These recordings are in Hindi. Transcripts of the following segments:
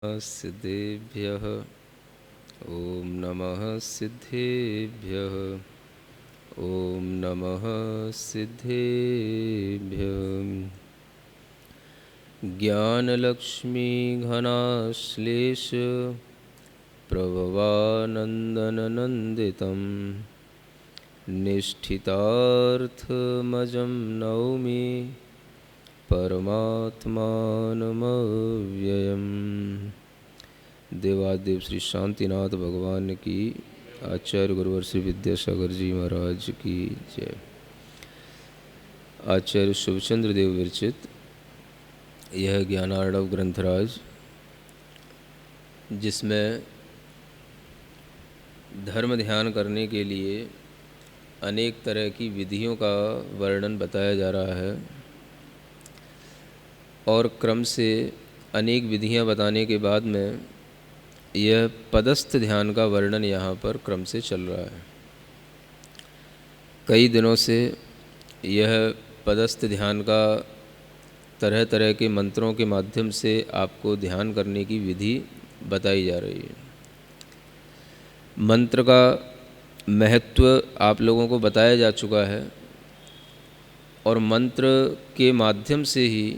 सिद्धेभ्यः ॐ नमः सिद्धेभ्यः ॐ नमः सिद्धेभ्यः। ज्ञानलक्ष्मी घनाश्लेष प्रभवानन्दननन्दितं निष्ठितार्थमजं नौमि परमात्मानमव्ययम्। देवादेव श्री शांतिनाथ भगवान की, आचार्य गुरुवर श्री विद्यासागर जी महाराज की जय। आचार्य शुभचंद्र देव विरचित यह ज्ञानार्णव ग्रंथराज, जिसमें धर्म ध्यान करने के लिए अनेक तरह की विधियों का वर्णन बताया जा रहा है और क्रम से अनेक विधियां बताने के बाद में यह पदस्थ ध्यान का वर्णन यहाँ पर क्रम से चल रहा है। कई दिनों से यह पदस्थ ध्यान का तरह तरह के मंत्रों के माध्यम से आपको ध्यान करने की विधि बताई जा रही है। मंत्र का महत्व आप लोगों को बताया जा चुका है और मंत्र के माध्यम से ही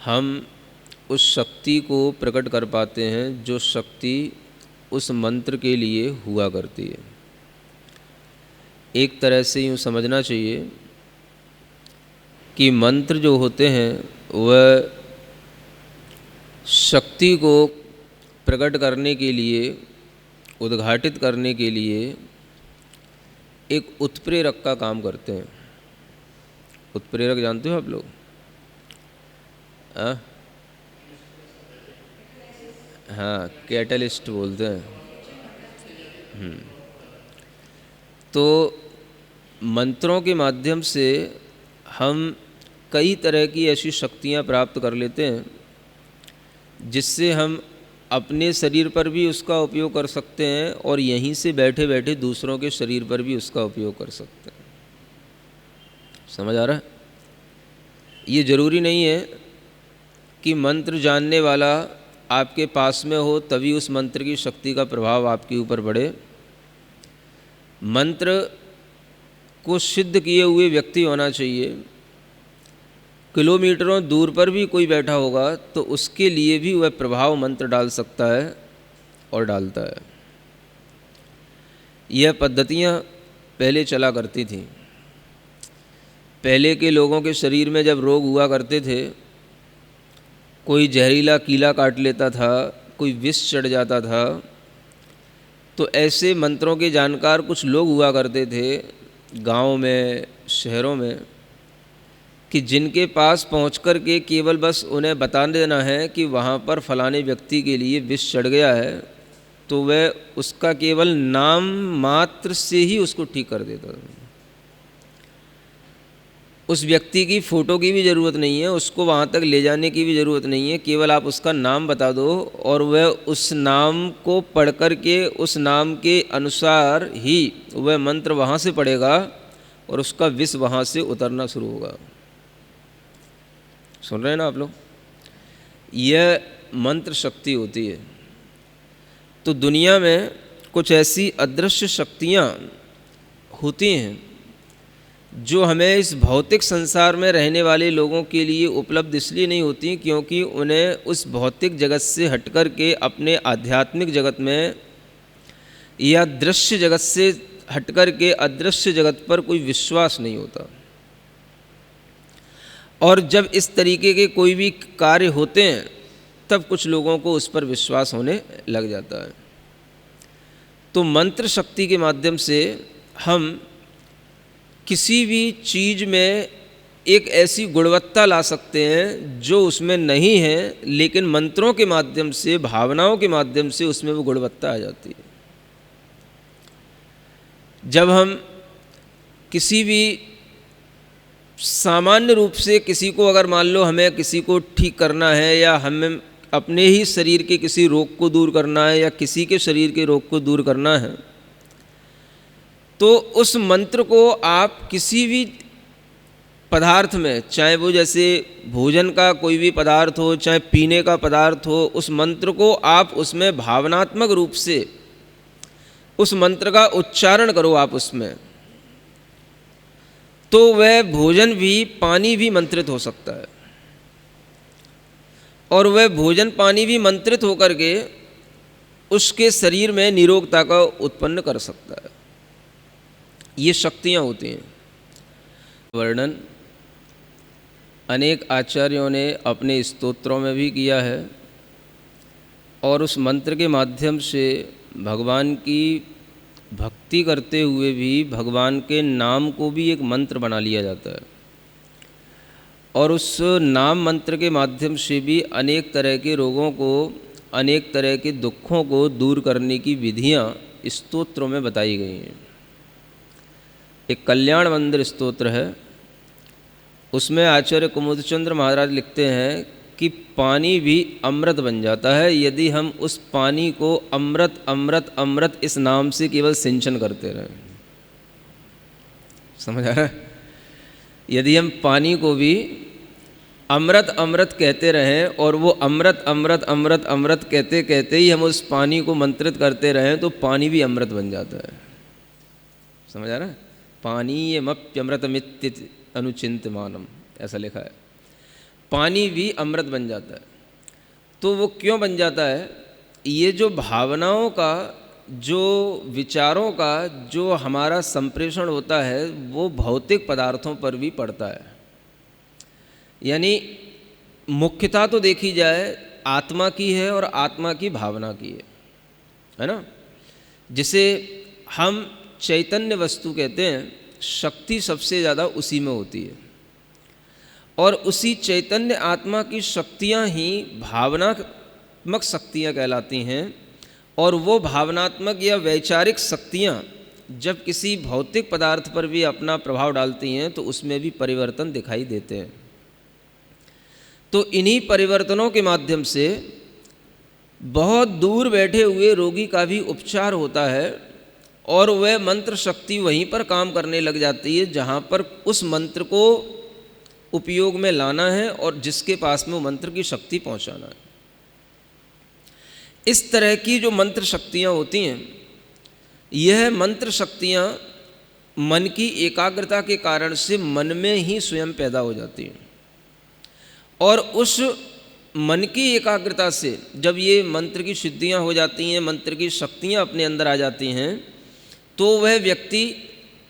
हम उस शक्ति को प्रकट कर पाते हैं जो शक्ति उस मंत्र के लिए हुआ करती है। एक तरह से यूँ समझना चाहिए कि मंत्र जो होते हैं वह शक्ति को प्रकट करने के लिए, उद्घाटित करने के लिए एक उत्प्रेरक का काम करते हैं। उत्प्रेरक जानते हो आप लोग? हाँ, कैटलिस्ट बोलते हैं। तो मंत्रों के माध्यम से हम कई तरह की ऐसी शक्तियाँ प्राप्त कर लेते हैं जिससे हम अपने शरीर पर भी उसका उपयोग कर सकते हैं और यहीं से बैठे बैठे दूसरों के शरीर पर भी उसका उपयोग कर सकते हैं। समझ आ रहा है? ये ज़रूरी नहीं है कि मंत्र जानने वाला आपके पास में हो तभी उस मंत्र की शक्ति का प्रभाव आपके ऊपर पड़े। मंत्र को सिद्ध किए हुए व्यक्ति होना चाहिए। किलोमीटरों दूर पर भी कोई बैठा होगा तो उसके लिए भी वह प्रभाव मंत्र डाल सकता है और डालता है। यह पद्धतियाँ पहले चला करती थीं। पहले के लोगों के शरीर में जब रोग हुआ करते थे, कोई जहरीला कीड़ा काट लेता था, कोई विष चढ़ जाता था, तो ऐसे मंत्रों के जानकार कुछ लोग हुआ करते थे गाँव में, शहरों में, कि जिनके पास पहुंचकर के केवल बस उन्हें बता देना है कि वहाँ पर फलाने व्यक्ति के लिए विष चढ़ गया है, तो वह उसका केवल नाम मात्र से ही उसको ठीक कर देता था। उस व्यक्ति की फ़ोटो की भी ज़रूरत नहीं है, उसको वहाँ तक ले जाने की भी ज़रूरत नहीं है, केवल आप उसका नाम बता दो और वह उस नाम को पढ़ कर के उस नाम के अनुसार ही वह मंत्र वहाँ से पढ़ेगा और उसका विष वहाँ से उतरना शुरू होगा। सुन रहे हैं ना आप लोग? यह मंत्र शक्ति होती है। तो दुनिया में कुछ ऐसी अदृश्य शक्तियाँ होती हैं जो हमें इस भौतिक संसार में रहने वाले लोगों के लिए उपलब्ध इसलिए नहीं होती क्योंकि उन्हें उस भौतिक जगत से हटकर के अपने आध्यात्मिक जगत में या दृश्य जगत से हटकर के अदृश्य जगत पर कोई विश्वास नहीं होता। और जब इस तरीके के कोई भी कार्य होते हैं तब कुछ लोगों को उस पर विश्वास होने लग जाता है। तो मंत्र शक्ति के माध्यम से हम किसी भी चीज़ में एक ऐसी गुणवत्ता ला सकते हैं जो उसमें नहीं है, लेकिन मंत्रों के माध्यम से, भावनाओं के माध्यम से उसमें वो गुणवत्ता आ जाती है। जब हम किसी भी सामान्य रूप से किसी को, अगर मान लो हमें किसी को ठीक करना है या हमें अपने ही शरीर के किसी रोग को दूर करना है या किसी के शरीर के रोग को दूर करना है, तो उस मंत्र को आप किसी भी पदार्थ में, चाहे वो जैसे भोजन का कोई भी पदार्थ हो, चाहे पीने का पदार्थ हो, उस मंत्र को आप उसमें भावनात्मक रूप से उस मंत्र का उच्चारण करो आप उसमें, तो वह भोजन भी, पानी भी मंत्रित हो सकता है। और वह भोजन पानी भी मंत्रित होकर के उसके शरीर में निरोगता का उत्पन्न कर सकता है। ये शक्तियाँ होती हैं। वर्णन अनेक आचार्यों ने अपने स्तोत्रों में भी किया है, और उस मंत्र के माध्यम से भगवान की भक्ति करते हुए भी भगवान के नाम को भी एक मंत्र बना लिया जाता है, और उस नाम मंत्र के माध्यम से भी अनेक तरह के रोगों को, अनेक तरह के दुखों को दूर करने की विधियां स्तोत्रों में बताई गई हैं। एक कल्याण मंदिर स्तोत्र है, उसमें आचार्य कुमुदचंद्र महाराज लिखते हैं कि पानी भी अमृत बन जाता है यदि हम उस पानी को अमृत अमृत अमृत इस नाम से केवल सिंचन करते रहें। समझ आ रहा है? यदि हम पानी को भी अमृत अमृत कहते रहें, और वो अमृत अमृत अमृत अमृत कहते कहते ही हम उस पानी को मंत्रित करते रहें, तो पानी भी अमृत बन जाता है। समझ आ रहा है? पानीयमप्यमृतमित्य अनुचिंत्यमानम, ऐसा लिखा है। पानी भी अमृत बन जाता है। तो वो क्यों बन जाता है? ये जो भावनाओं का, जो विचारों का जो हमारा संप्रेषण होता है, वो भौतिक पदार्थों पर भी पड़ता है। यानी मुख्यता तो देखी जाए आत्मा की है और आत्मा की भावना की है ना। जिसे हम चैतन्य वस्तु कहते हैं, शक्ति सबसे ज़्यादा उसी में होती है, और उसी चैतन्य आत्मा की शक्तियाँ ही भावनात्मक शक्तियाँ कहलाती हैं। और वो भावनात्मक या वैचारिक शक्तियाँ जब किसी भौतिक पदार्थ पर भी अपना प्रभाव डालती हैं, तो उसमें भी परिवर्तन दिखाई देते हैं। तो इन्हीं परिवर्तनों के माध्यम से बहुत दूर बैठे हुए रोगी का भी उपचार होता है, और वह मंत्र शक्ति वहीं पर काम करने लग जाती है जहाँ पर उस मंत्र को उपयोग में लाना है और जिसके पास में वो मंत्र की शक्ति पहुँचाना है। इस तरह की जो मंत्र शक्तियाँ होती हैं, यह मंत्र शक्तियाँ मन की एकाग्रता के कारण से मन में ही स्वयं पैदा हो जाती हैं, और उस मन की एकाग्रता से जब ये मंत्र की सिद्धियाँ हो जाती हैं, मंत्र की शक्तियाँ अपने अंदर आ जाती हैं, तो वह व्यक्ति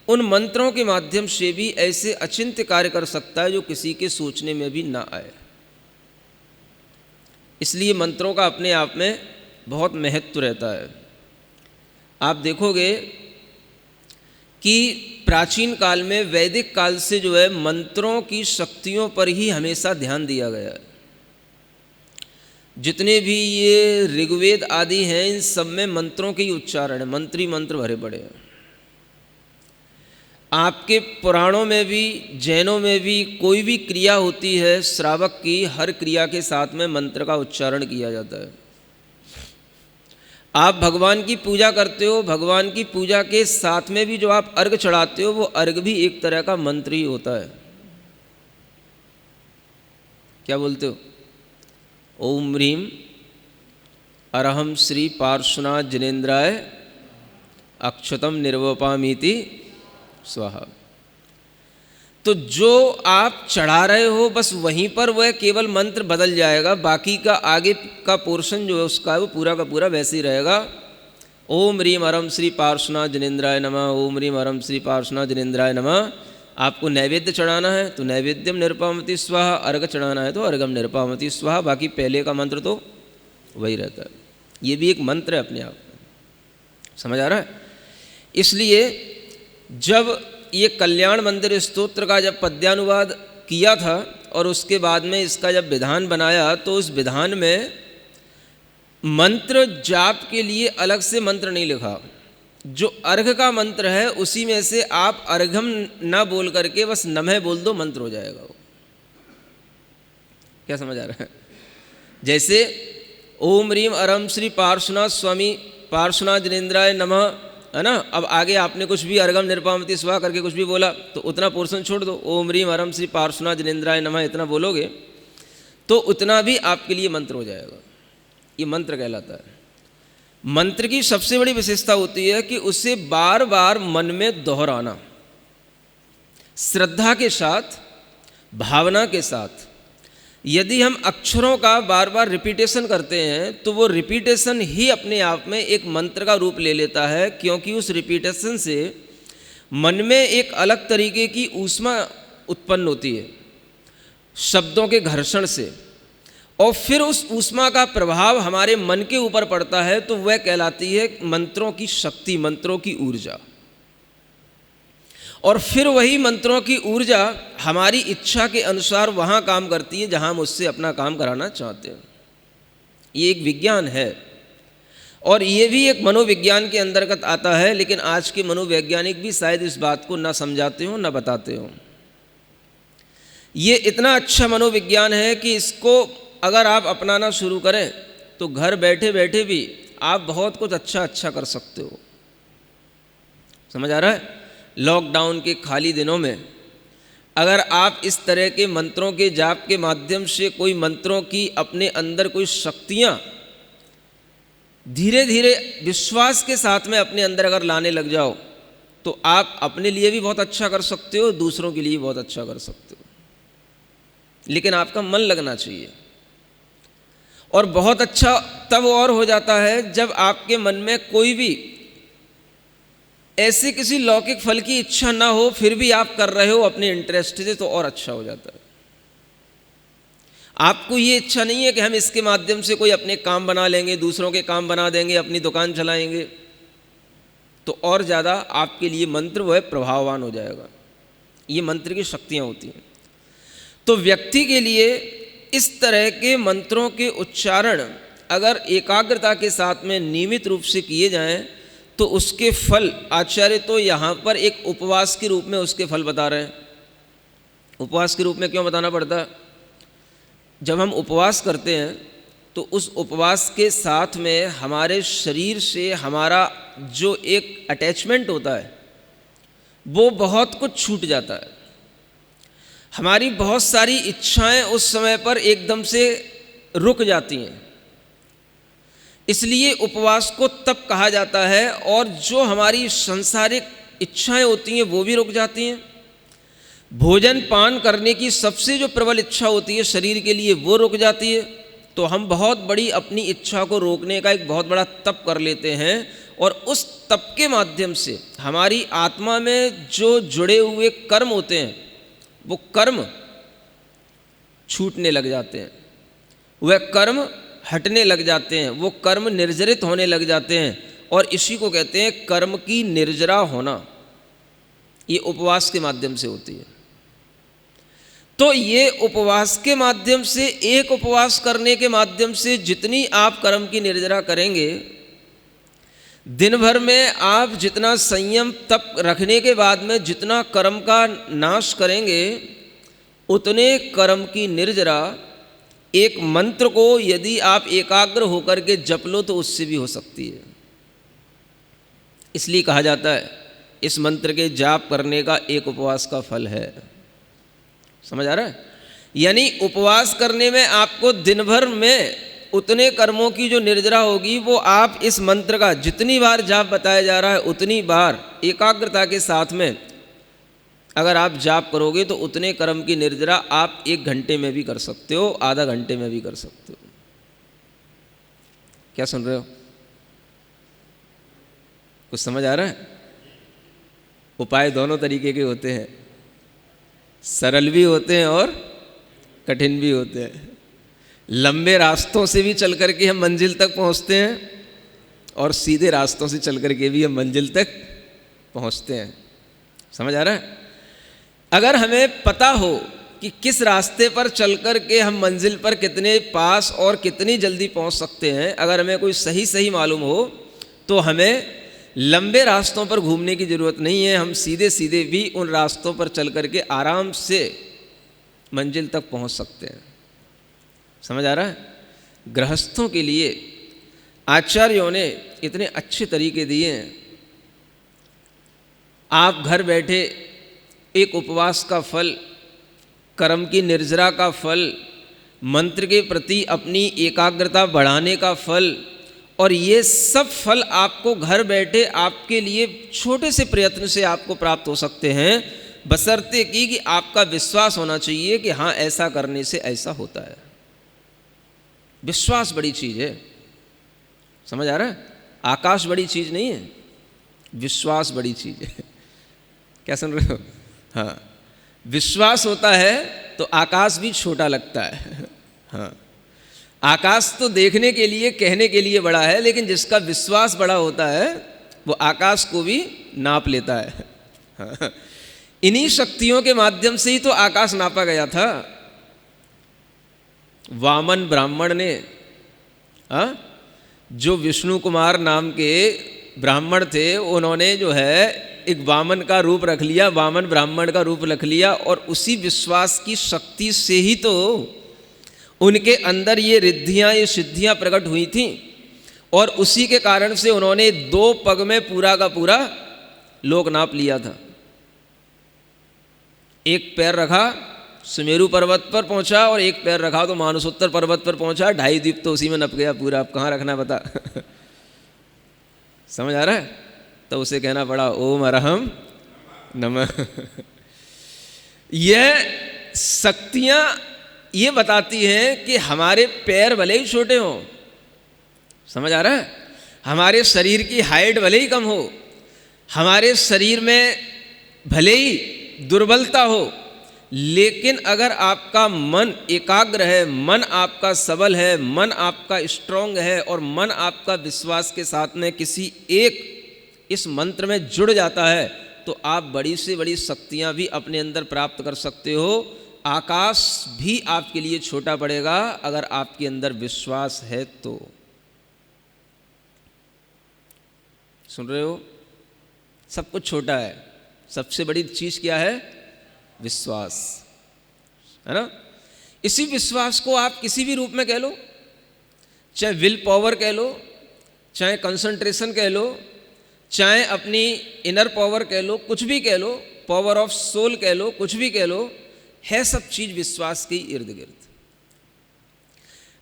उन मंत्रों के माध्यम से भी ऐसे अचिंत्य कार्य कर सकता है जो किसी के सोचने में भी ना आए। इसलिए मंत्रों का अपने आप में बहुत महत्व रहता है। आप देखोगे कि प्राचीन काल में, वैदिक काल से जो है, मंत्रों की शक्तियों पर ही हमेशा ध्यान दिया गया है। जितने भी ये ऋग्वेद आदि हैं, इन सब में मंत्रों के ही उच्चारण है, मंत्री मंत्र भरे पड़े हैं। आपके पुराणों में भी, जैनों में भी कोई भी क्रिया होती है श्रावक की, हर क्रिया के साथ में मंत्र का उच्चारण किया जाता है। आप भगवान की पूजा करते हो, भगवान की पूजा के साथ में भी जो आप अर्घ चढ़ाते हो, वो अर्घ भी एक तरह का मंत्र ही होता है। क्या बोलते हो? ओम ह्रीम अरहम श्री पार्श्वनाथ जिनेन्द्राय अक्षतम निर्वपामीति स्वाहा। तो जो आप चढ़ा रहे हो, बस वहीं पर वह केवल मंत्र बदल जाएगा, बाकी का आगे का पोर्शन जो है उसका वो पूरा का पूरा वैसे ही रहेगा। ओम ह्रीम अरहम श्री पार्श्वनाथ जिनेन्द्राय नमः, ओम ह्रीम अरहम श्री पार्श्वनाथ जिनेन्द्राय नमः। आपको नैवेद्य चढ़ाना है तो नैवेद्यम निरुपामति स्वाहा, अर्घ चढ़ाना है तो अर्घम निरुपामति स्वाहा, बाकी पहले का मंत्र तो वही रहता है। ये भी एक मंत्र है अपने आप में। समझ आ रहा है? इसलिए जब ये कल्याण मंदिर स्तोत्र का जब पद्यानुवाद किया था और उसके बाद में इसका जब विधान बनाया, तो उस विधान में मंत्र जाप के लिए अलग से मंत्र नहीं लिखा। जो अर्घ का मंत्र है उसी में से आप अर्घम ना बोल करके बस नमः बोल दो, मंत्र हो जाएगा वो। क्या समझ आ रहा है? जैसे ओम ह्रीम अरहम श्री पार्श्वनाथ स्वामी पार्श्वनाथ जिनेन्द्राय नमः है ना। अब आगे आपने कुछ भी अर्गम निरपामति स्वाहा करके कुछ भी बोला तो उतना पोर्शन छोड़ दो, ओम ह्रीम हरम श्री पार्श्वनाथ जिनेन्द्राय नमः इतना बोलोगे तो उतना भी आपके लिए मंत्र हो जाएगा। ये मंत्र कहलाता है। मंत्र की सबसे बड़ी विशेषता होती है कि उसे बार बार मन में दोहराना, श्रद्धा के साथ, भावना के साथ। यदि हम अक्षरों का बार बार रिपीटेशन करते हैं तो वो रिपीटेशन ही अपने आप में एक मंत्र का रूप ले लेता है, क्योंकि उस रिपीटेशन से मन में एक अलग तरीके की ऊष्मा उत्पन्न होती है शब्दों के घर्षण से, और फिर उस ऊष्मा का प्रभाव हमारे मन के ऊपर पड़ता है तो वह कहलाती है मंत्रों की शक्ति, मंत्रों की ऊर्जा। और फिर वही मंत्रों की ऊर्जा हमारी इच्छा के अनुसार वहाँ काम करती है जहाँ हम उससे अपना काम कराना चाहते हैं। ये एक विज्ञान है और ये भी एक मनोविज्ञान के अंतर्गत आता है, लेकिन आज के मनोवैज्ञानिक भी शायद इस बात को ना समझाते हो ना बताते हो। ये इतना अच्छा मनोविज्ञान है कि इसको अगर आप अपनाना शुरू करें तो घर बैठे बैठे भी आप बहुत कुछ अच्छा कर सकते हो। समझ आ रहा है? लॉकडाउन के खाली दिनों में अगर आप इस तरह के मंत्रों के जाप के माध्यम से कोई मंत्रों की अपने अंदर कोई शक्तियाँ धीरे धीरे विश्वास के साथ में अपने अंदर अगर लाने लग जाओ तो आप अपने लिए भी बहुत अच्छा कर सकते हो, दूसरों के लिए बहुत अच्छा कर सकते हो। लेकिन आपका मन लगना चाहिए। और बहुत अच्छा तब और हो जाता है जब आपके मन में कोई भी ऐसे किसी लौकिक फल की इच्छा ना हो, फिर भी आप कर रहे हो अपने इंटरेस्ट से, तो और अच्छा हो जाता है। आपको ये इच्छा नहीं है कि हम इसके माध्यम से कोई अपने काम बना लेंगे, दूसरों के काम बना देंगे, अपनी दुकान चलाएंगे, तो और ज़्यादा आपके लिए मंत्र वह प्रभाववान हो जाएगा। ये मंत्र की शक्तियाँ होती हैं। तो व्यक्ति के लिए इस तरह के मंत्रों के उच्चारण अगर एकाग्रता के साथ में नियमित रूप से किए जाएं तो उसके फल आचार्य तो यहाँ पर एक उपवास के रूप में उसके फल बता रहे हैं। उपवास के रूप में क्यों बताना पड़ता है? जब हम उपवास करते हैं तो उस उपवास के साथ में हमारे शरीर से हमारा जो एक अटैचमेंट होता है वो बहुत कुछ छूट जाता है। हमारी बहुत सारी इच्छाएं उस समय पर एकदम से रुक जाती हैं। इसलिए उपवास को तप कहा जाता है, और जो हमारी सांसारिक इच्छाएं होती हैं वो भी रुक जाती हैं। भोजन पान करने की सबसे जो प्रबल इच्छा होती है शरीर के लिए वो रुक जाती है। तो हम बहुत बड़ी अपनी इच्छा को रोकने का एक बहुत बड़ा तप कर लेते हैं, और उस तप के माध्यम से हमारी आत्मा में जो जुड़े हुए कर्म होते हैं वो कर्म छूटने लग जाते हैं, वह कर्म हटने लग जाते हैं, वो कर्म निर्जरित होने लग जाते हैं। और इसी को कहते हैं कर्म की निर्जरा होना। ये उपवास के माध्यम से होती है। तो ये उपवास के माध्यम से, एक उपवास करने के माध्यम से जितनी आप कर्म की निर्जरा करेंगे, दिन भर में आप जितना संयम तप रखने के बाद में जितना कर्म का नाश करेंगे, उतने कर्म की निर्जरा एक मंत्र को यदि आप एकाग्र होकर के जप लो तो उससे भी हो सकती है। इसलिए कहा जाता है इस मंत्र के जाप करने का एक उपवास का फल है। समझ आ रहा है? यानी उपवास करने में आपको दिन भर में उतने कर्मों की जो निर्जरा होगी वो आप इस मंत्र का जितनी बार जाप बताया जा रहा है उतनी बार एकाग्रता के साथ में अगर आप जाप करोगे तो उतने कर्म की निर्जरा आप 1 घंटे में भी कर सकते हो, आधा घंटे में भी कर सकते हो। क्या सुन रहे हो? कुछ समझ आ रहा है? उपाय दोनों तरीके के होते हैं, सरल भी होते हैं और कठिन भी होते हैं। लंबे रास्तों से भी चल करके हम मंजिल तक पहुंचते हैं और सीधे रास्तों से चल करके भी हम मंजिल तक पहुंचते हैं। समझ आ रहा है? अगर हमें पता हो कि किस रास्ते पर चल कर के हम मंजिल पर कितने पास और कितनी जल्दी पहुंच सकते हैं, अगर हमें कोई सही मालूम हो तो हमें लंबे रास्तों पर घूमने की ज़रूरत नहीं है। हम सीधे सीधे भी उन रास्तों पर चल कर के आराम से मंजिल तक पहुंच सकते हैं। समझ आ रहा है? गृहस्थों के लिए आचार्यों ने इतने अच्छे तरीके दिए हैं आप घर बैठे एक उपवास का फल, कर्म की निर्जरा का फल, मंत्र के प्रति अपनी एकाग्रता बढ़ाने का फल, और ये सब फल आपको घर बैठे आपके लिए छोटे से प्रयत्न से आपको प्राप्त हो सकते हैं, बशर्ते कि आपका विश्वास होना चाहिए कि हाँ ऐसा करने से ऐसा होता है। विश्वास बड़ी चीज़ है, समझ आ रहा है? आकाश बड़ी चीज़ नहीं है, विश्वास बड़ी चीज़ है। क्या सुन रहे हो? हाँ, विश्वास होता है तो आकाश भी छोटा लगता है। हाँ, आकाश तो देखने के लिए कहने के लिए बड़ा है, लेकिन जिसका विश्वास बड़ा होता है वो आकाश को भी नाप लेता है। हाँ, इन्हीं शक्तियों के माध्यम से ही तो आकाश नापा गया था। वामन ब्राह्मण ने, जो विष्णु कुमार नाम के ब्राह्मण थे, उन्होंने जो है एक वामन का रूप रख लिया, वामन ब्राह्मण का रूप रख लिया, और उसी विश्वास की शक्ति से ही तो उनके अंदर ये रिद्धियाँ, ये सिद्धियाँ प्रकट हुई थीं, और उसी के कारण से उन्होंने 2 पग में पूरा का पूरा लोक नाप लिया था। एक पैर रखा सुमेरु पर्वत पर पहुंचा, और एक पैर रखा तो मानसोत्तर पर्वत पर पहुंचा, 2.5 द्वीप तो उसी में नप गया पूरा। अब कहाँ रखना बता? समझ आ रहा है? तो उसे कहना पड़ा ओम अरहम नमः। यह शक्तियाँ ये बताती हैं कि हमारे पैर भले ही छोटे हों, समझ आ रहा है, हमारे शरीर की हाइट भले ही कम हो, हमारे शरीर में भले ही दुर्बलता हो, लेकिन अगर आपका मन एकाग्र है, मन आपका सबल है, मन आपका स्ट्रांग है, और मन आपका विश्वास के साथ में किसी एक इस मंत्र में जुड़ जाता है, तो आप बड़ी से बड़ी शक्तियां भी अपने अंदर प्राप्त कर सकते हो। आकाश भी आपके लिए छोटा पड़ेगा अगर आपके अंदर विश्वास है तो। सुन रहे हो? सब कुछ छोटा है, सबसे बड़ी चीज क्या है? विश्वास, है ना? इसी विश्वास को आप किसी भी रूप में कह लो, चाहे विल पावर कह लो, चाहे कंसंट्रेशन कह लो, चाहे अपनी इनर पावर कह लो, कुछ भी कह लो, पावर ऑफ सोल कह लो, कुछ भी कह लो, है सब चीज विश्वास के इर्द गिर्द।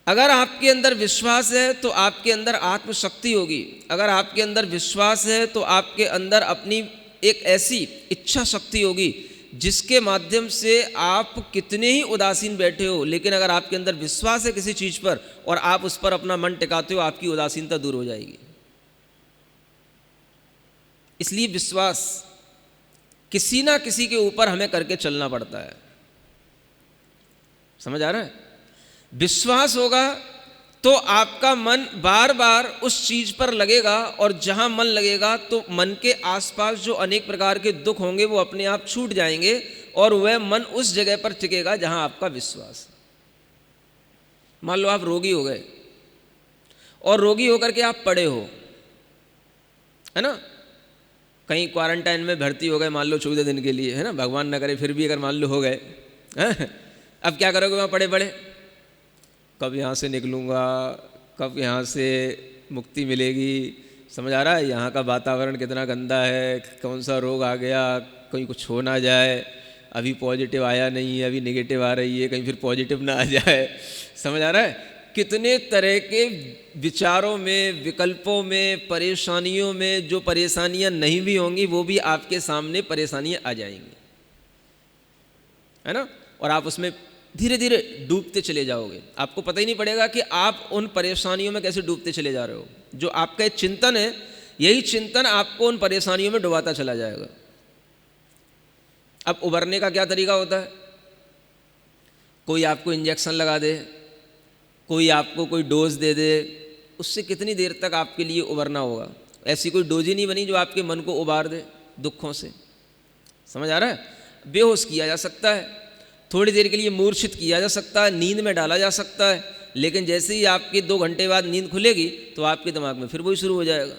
अगर आपके अंदर विश्वास है तो आपके अंदर आत्मशक्ति होगी। अगर आपके अंदर विश्वास है तो आपके अंदर अपनी एक ऐसी इच्छा शक्ति होगी जिसके माध्यम से आप कितने ही उदासीन बैठे हो, लेकिन अगर आपके अंदर विश्वास है किसी चीज पर और आप उस पर अपना मन टिकाते हो, आपकी उदासीनता दूर हो जाएगी। इसलिए विश्वास किसी ना किसी के ऊपर हमें करके चलना पड़ता है। समझ आ रहा है? विश्वास होगा तो आपका मन बार बार उस चीज पर लगेगा, और जहां मन लगेगा तो मन के आसपास जो अनेक प्रकार के दुख होंगे वो अपने आप छूट जाएंगे, और वह मन उस जगह पर टिकेगा जहां आपका विश्वास। मान लो आप रोगी हो गए और रोगी होकर के आप पड़े हो, है ना, कहीं क्वारंटाइन में भर्ती हो गए, मान लो 14 दिन के लिए, है ना, भगवान न करे फिर भी अगर मान लो हो गए, अब क्या करोगे? वहाँ पड़े पड़े कब यहाँ से निकलूँगा, कब यहाँ से मुक्ति मिलेगी। समझ आ रहा है? यहाँ का वातावरण कितना गंदा है, कौन सा रोग आ गया, कहीं कुछ हो ना जाए, अभी पॉजिटिव आया नहीं है, अभी नेगेटिव आ रही है, कहीं फिर पॉजिटिव ना आ जाए। समझ आ रहा है? कितने तरह के विचारों में, विकल्पों में, परेशानियों में, जो परेशानियाँ नहीं भी होंगी वो भी आपके सामने परेशानियाँ आ जाएंगी, है ना, और आप उसमें धीरे धीरे डूबते चले जाओगे। आपको पता ही नहीं पड़ेगा कि आप उन परेशानियों में कैसे डूबते चले जा रहे हो। जो आपका एक चिंतन है, यही चिंतन आपको उन परेशानियों में डुबाता चला जाएगा। अब उबरने का क्या तरीका होता है? कोई आपको इंजेक्शन लगा दे, कोई आपको कोई डोज दे दे, उससे कितनी देर तक आपके लिए उबरना होगा? ऐसी कोई डोज ही नहीं बनी जो आपके मन को उबार दे दुखों से। समझ आ रहा है? बेहोश किया जा सकता है, थोड़ी देर के लिए मूर्छित किया जा सकता है, नींद में डाला जा सकता है, लेकिन जैसे ही आपके 2 घंटे बाद नींद खुलेगी तो आपके दिमाग में फिर वही शुरू हो जाएगा।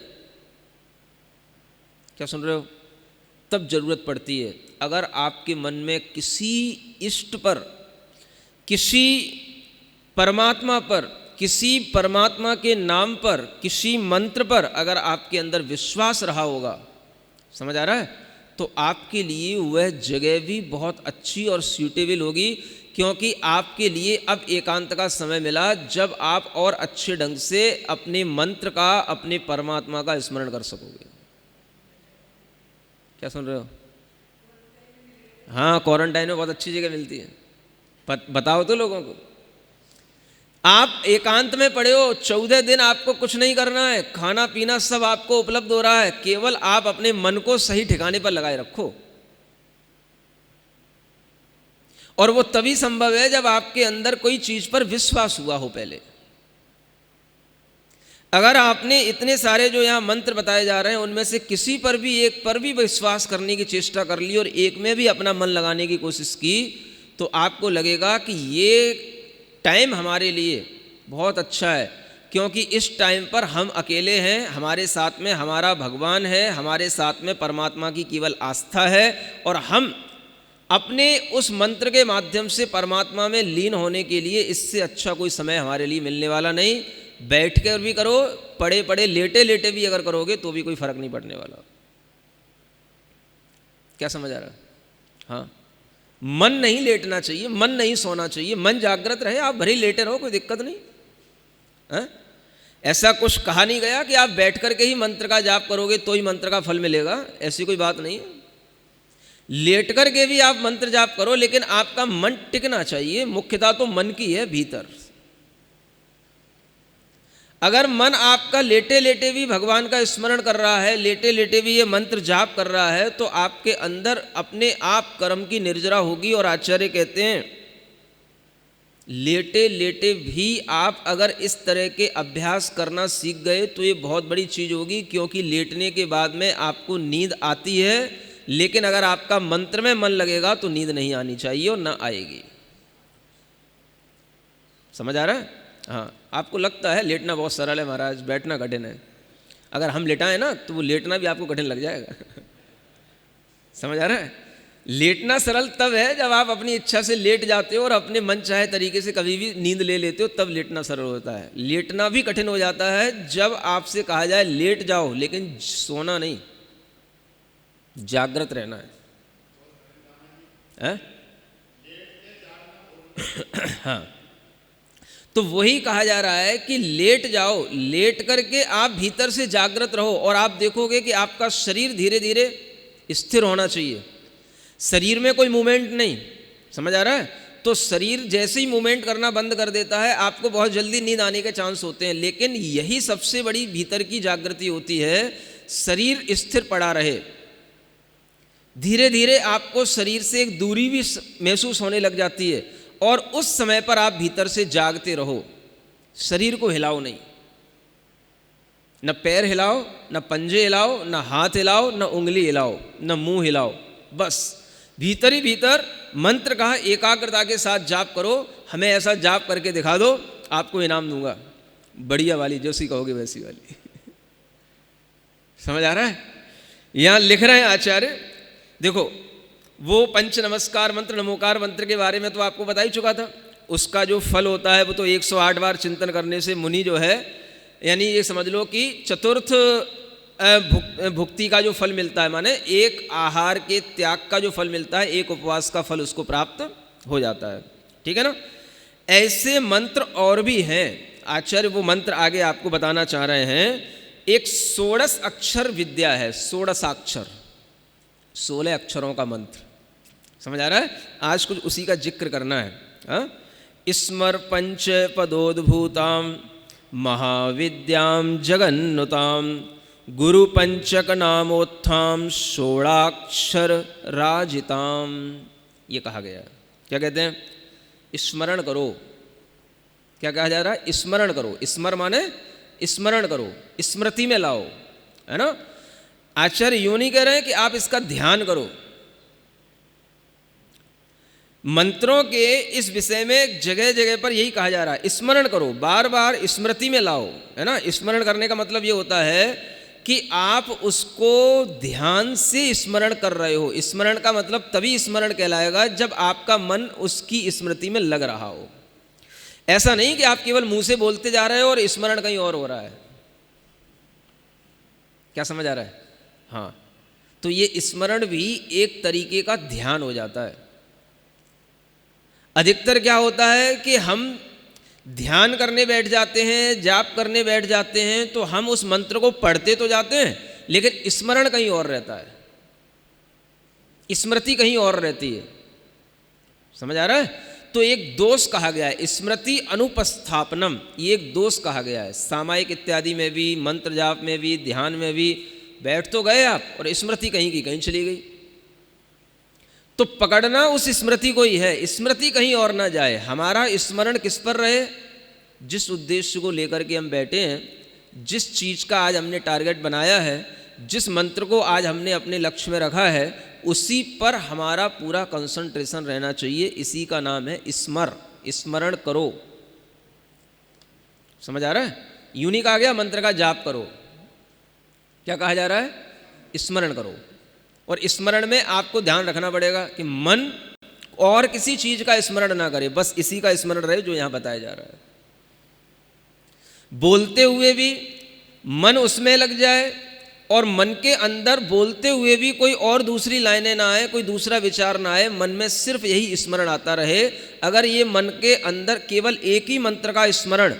क्या सुन रहे हो? तब जरूरत पड़ती है, अगर आपके मन में किसी इष्ट पर, किसी परमात्मा पर, किसी परमात्मा के नाम पर, किसी मंत्र पर अगर आपके अंदर विश्वास रहा होगा, समझ आ रहा है, तो आपके लिए वह जगह भी बहुत अच्छी और सूटेबल होगी, क्योंकि आपके लिए अब एकांत का समय मिला जब आप और अच्छे ढंग से अपने मंत्र का, अपने परमात्मा का स्मरण कर सकोगे। क्या सुन रहे हो? हाँ, क्वारंटाइन में बहुत अच्छी जगह मिलती है। बताओ तो लोगों को। आप एकांत में पड़े हो, 14 दिन आपको कुछ नहीं करना है, खाना पीना सब आपको उपलब्ध हो रहा है, केवल आप अपने मन को सही ठिकाने पर लगाए रखो। और वो तभी संभव है जब आपके अंदर कोई चीज पर विश्वास हुआ हो पहले। अगर आपने इतने सारे जो यहाँ मंत्र बताए जा रहे हैं उनमें से किसी पर भी, एक पर भी विश्वास करने की चेष्टा कर ली और एक में भी अपना मन लगाने की कोशिश की, तो आपको लगेगा कि ये टाइम हमारे लिए बहुत अच्छा है, क्योंकि इस टाइम पर हम अकेले हैं, हमारे साथ में हमारा भगवान है, हमारे साथ में परमात्मा की केवल आस्था है, और हम अपने उस मंत्र के माध्यम से परमात्मा में लीन होने के लिए इससे अच्छा कोई समय हमारे लिए मिलने वाला नहीं। बैठ कर भी करो, पड़े पड़े लेटे लेटे भी अगर करोगे तो भी कोई फर्क नहीं पड़ने वाला। क्या समझ आ रहा है? हाँ, मन नहीं लेटना चाहिए, मन नहीं सोना चाहिए, मन जागृत रहे, आप भले लेटे रहो, कोई दिक्कत नहीं है? ऐसा कुछ कहा नहीं गया कि आप बैठ करके ही मंत्र का जाप करोगे तो ही मंत्र का फल मिलेगा, ऐसी कोई बात नहीं है। लेट करके भी आप मंत्र जाप करो, लेकिन आपका मन टिकना चाहिए। मुख्यता तो मन की है भीतर। अगर मन आपका लेटे लेटे भी भगवान का स्मरण कर रहा है, लेटे लेटे भी ये मंत्र जाप कर रहा है, तो आपके अंदर अपने आप कर्म की निर्जरा होगी। और आचार्य कहते हैं लेटे लेटे भी आप अगर इस तरह के अभ्यास करना सीख गए तो ये बहुत बड़ी चीज़ होगी, क्योंकि लेटने के बाद में आपको नींद आती है, लेकिन अगर आपका मंत्र में मन लगेगा तो नींद नहीं आनी चाहिए और ना आएगी। समझ आ रहा है? हाँ, आपको लगता है लेटना बहुत सरल है महाराज, बैठना कठिन है। अगर हम लेटाएं ना तो वो लेटना भी आपको कठिन लग जाएगा। समझ आ रहा है? लेटना सरल तब है जब आप अपनी इच्छा से लेट जाते हो और अपने मन चाहे तरीके से कभी भी नींद ले लेते हो, तब लेटना सरल होता है। लेटना भी कठिन हो जाता है जब आपसे कहा जाए लेट जाओ, लेकिन सोना नहीं, जागृत रहना है? हाँ, तो वही कहा जा रहा है कि लेट जाओ, लेट करके आप भीतर से जागृत रहो, और आप देखोगे कि आपका शरीर धीरे धीरे स्थिर होना चाहिए। शरीर में कोई मूवमेंट नहीं। समझ आ रहा है? तो शरीर जैसे ही मूवमेंट करना बंद कर देता है, आपको बहुत जल्दी नींद आने के चांस होते हैं। लेकिन यही सबसे बड़ी भीतर की जागृति होती है, शरीर स्थिर पड़ा रहे। धीरे धीरे आपको शरीर से एक दूरी भी महसूस होने लग जाती है, और उस समय पर आप भीतर से जागते रहो। शरीर को हिलाओ नहीं, न पैर हिलाओ, न पंजे हिलाओ, न हाथ हिलाओ, न उंगली हिलाओ, न मुंह हिलाओ। बस भीतर ही भीतर मंत्र का एकाग्रता के साथ जाप करो। हमें ऐसा जाप करके दिखा दो, आपको इनाम दूंगा, बढ़िया वाली, जैसी कहोगे वैसी वाली। समझ आ रहा है? यहां लिख रहे हैं आचार्य, देखो वो पंच नमस्कार मंत्र, नमोकार मंत्र के बारे में तो आपको बता ही चुका था। उसका जो फल होता है वो तो 108 बार चिंतन करने से मुनि जो है, यानी ये समझ लो कि चतुर्थ भुक्ति का जो फल मिलता है, माने एक आहार के त्याग का जो फल मिलता है, एक उपवास का फल उसको प्राप्त हो जाता है। ठीक है ना? ऐसे मंत्र और भी हैं। आचार्य वो मंत्र आगे आपको बताना चाह रहे हैं। एक 16 अक्षर विद्या है, 16 16 अक्षरों का मंत्र। समझ आ रहा है? आज कुछ उसी का जिक्र करना है। स्मर पंच पदोद्भूताम महाविद्याम जगन्नुताम गुरु पंचक नामोत्थाम षोड़ाक्षर राजिताम। ये कहा गया। क्या कहते हैं? स्मरण करो। क्या कहा जा रहा है? स्मरण करो। स्मर माने स्मरण करो, स्मृति में लाओ, है ना? आचार्य यूं नहीं कह रहे हैं कि आप इसका ध्यान करो। मंत्रों के इस विषय में जगह जगह पर यही कहा जा रहा है, स्मरण करो, बार बार स्मृति में लाओ, है ना? स्मरण करने का मतलब ये होता है कि आप उसको ध्यान से स्मरण कर रहे हो। स्मरण का मतलब तभी स्मरण कहलाएगा जब आपका मन उसकी स्मृति में लग रहा हो। ऐसा नहीं कि आप केवल मुंह से बोलते जा रहे हो और स्मरण कहीं और हो रहा है। क्या समझ आ रहा है? हाँ, तो ये स्मरण भी एक तरीके का ध्यान हो जाता है। अधिकतर क्या होता है कि हम ध्यान करने बैठ जाते हैं, जाप करने बैठ जाते हैं, तो हम उस मंत्र को पढ़ते तो जाते हैं लेकिन स्मरण कहीं और रहता है, स्मृति कहीं और रहती है। समझ आ रहा है? तो एक दोष कहा गया है, स्मृति अनुपस्थापनम, ये एक दोष कहा गया है। सामायिक इत्यादि में भी, मंत्र जाप में भी, ध्यान में भी बैठ तो गए आप और स्मृति कहीं की कहीं चली गई। तो पकड़ना उस स्मृति को ही है, स्मृति कहीं और ना जाए। हमारा स्मरण किस पर रहे? जिस उद्देश्य को लेकर के हम बैठे हैं, जिस चीज़ का आज हमने टारगेट बनाया है, जिस मंत्र को आज हमने अपने लक्ष्य में रखा है, उसी पर हमारा पूरा कंसंट्रेशन रहना चाहिए। इसी का नाम है स्मरण करो। समझ आ रहा है? यूं कहा गया मंत्र का जाप करो, क्या कहा जा रहा है? स्मरण करो। और स्मरण में आपको ध्यान रखना पड़ेगा कि मन और किसी चीज का स्मरण ना करे, बस इसी का स्मरण रहे जो यहां बताया जा रहा है। बोलते हुए भी मन उसमें लग जाए और मन के अंदर बोलते हुए भी कोई और दूसरी लाइनें ना आए, कोई दूसरा विचार ना आए, मन में सिर्फ यही स्मरण आता रहे। अगर ये मन के अंदर केवल एक ही मंत्र का स्मरण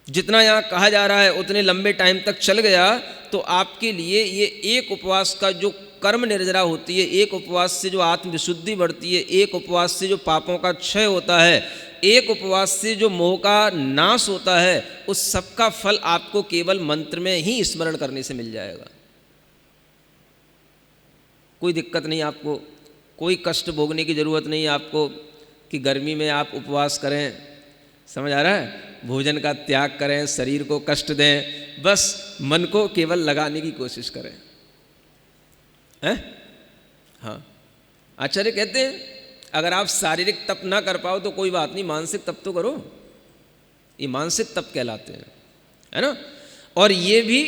जितना यहाँ कहा जा रहा है उतने लंबे टाइम तक चल गया तो आपके लिए ये एक उपवास का जो कर्म निर्जरा होती है, एक उपवास से जो आत्मविशुद्धि बढ़ती है, एक उपवास से जो पापों का क्षय होता है, एक उपवास से जो मोह का नाश होता है, उस सब का फल आपको केवल मंत्र में ही स्मरण करने से मिल जाएगा। कोई दिक्कत नहीं आपको, कोई कष्ट भोगने की जरूरत नहीं आपको कि गर्मी में आप उपवास करें, समझ आ रहा है, भोजन का त्याग करें, शरीर को कष्ट दें, बस मन को केवल लगाने की कोशिश करें। हैं? हाँ, आचार्य कहते हैं अगर आप शारीरिक तप ना कर पाओ तो कोई बात नहीं, मानसिक तप तो करो। ये मानसिक तप कहलाते हैं, है ना। और ये भी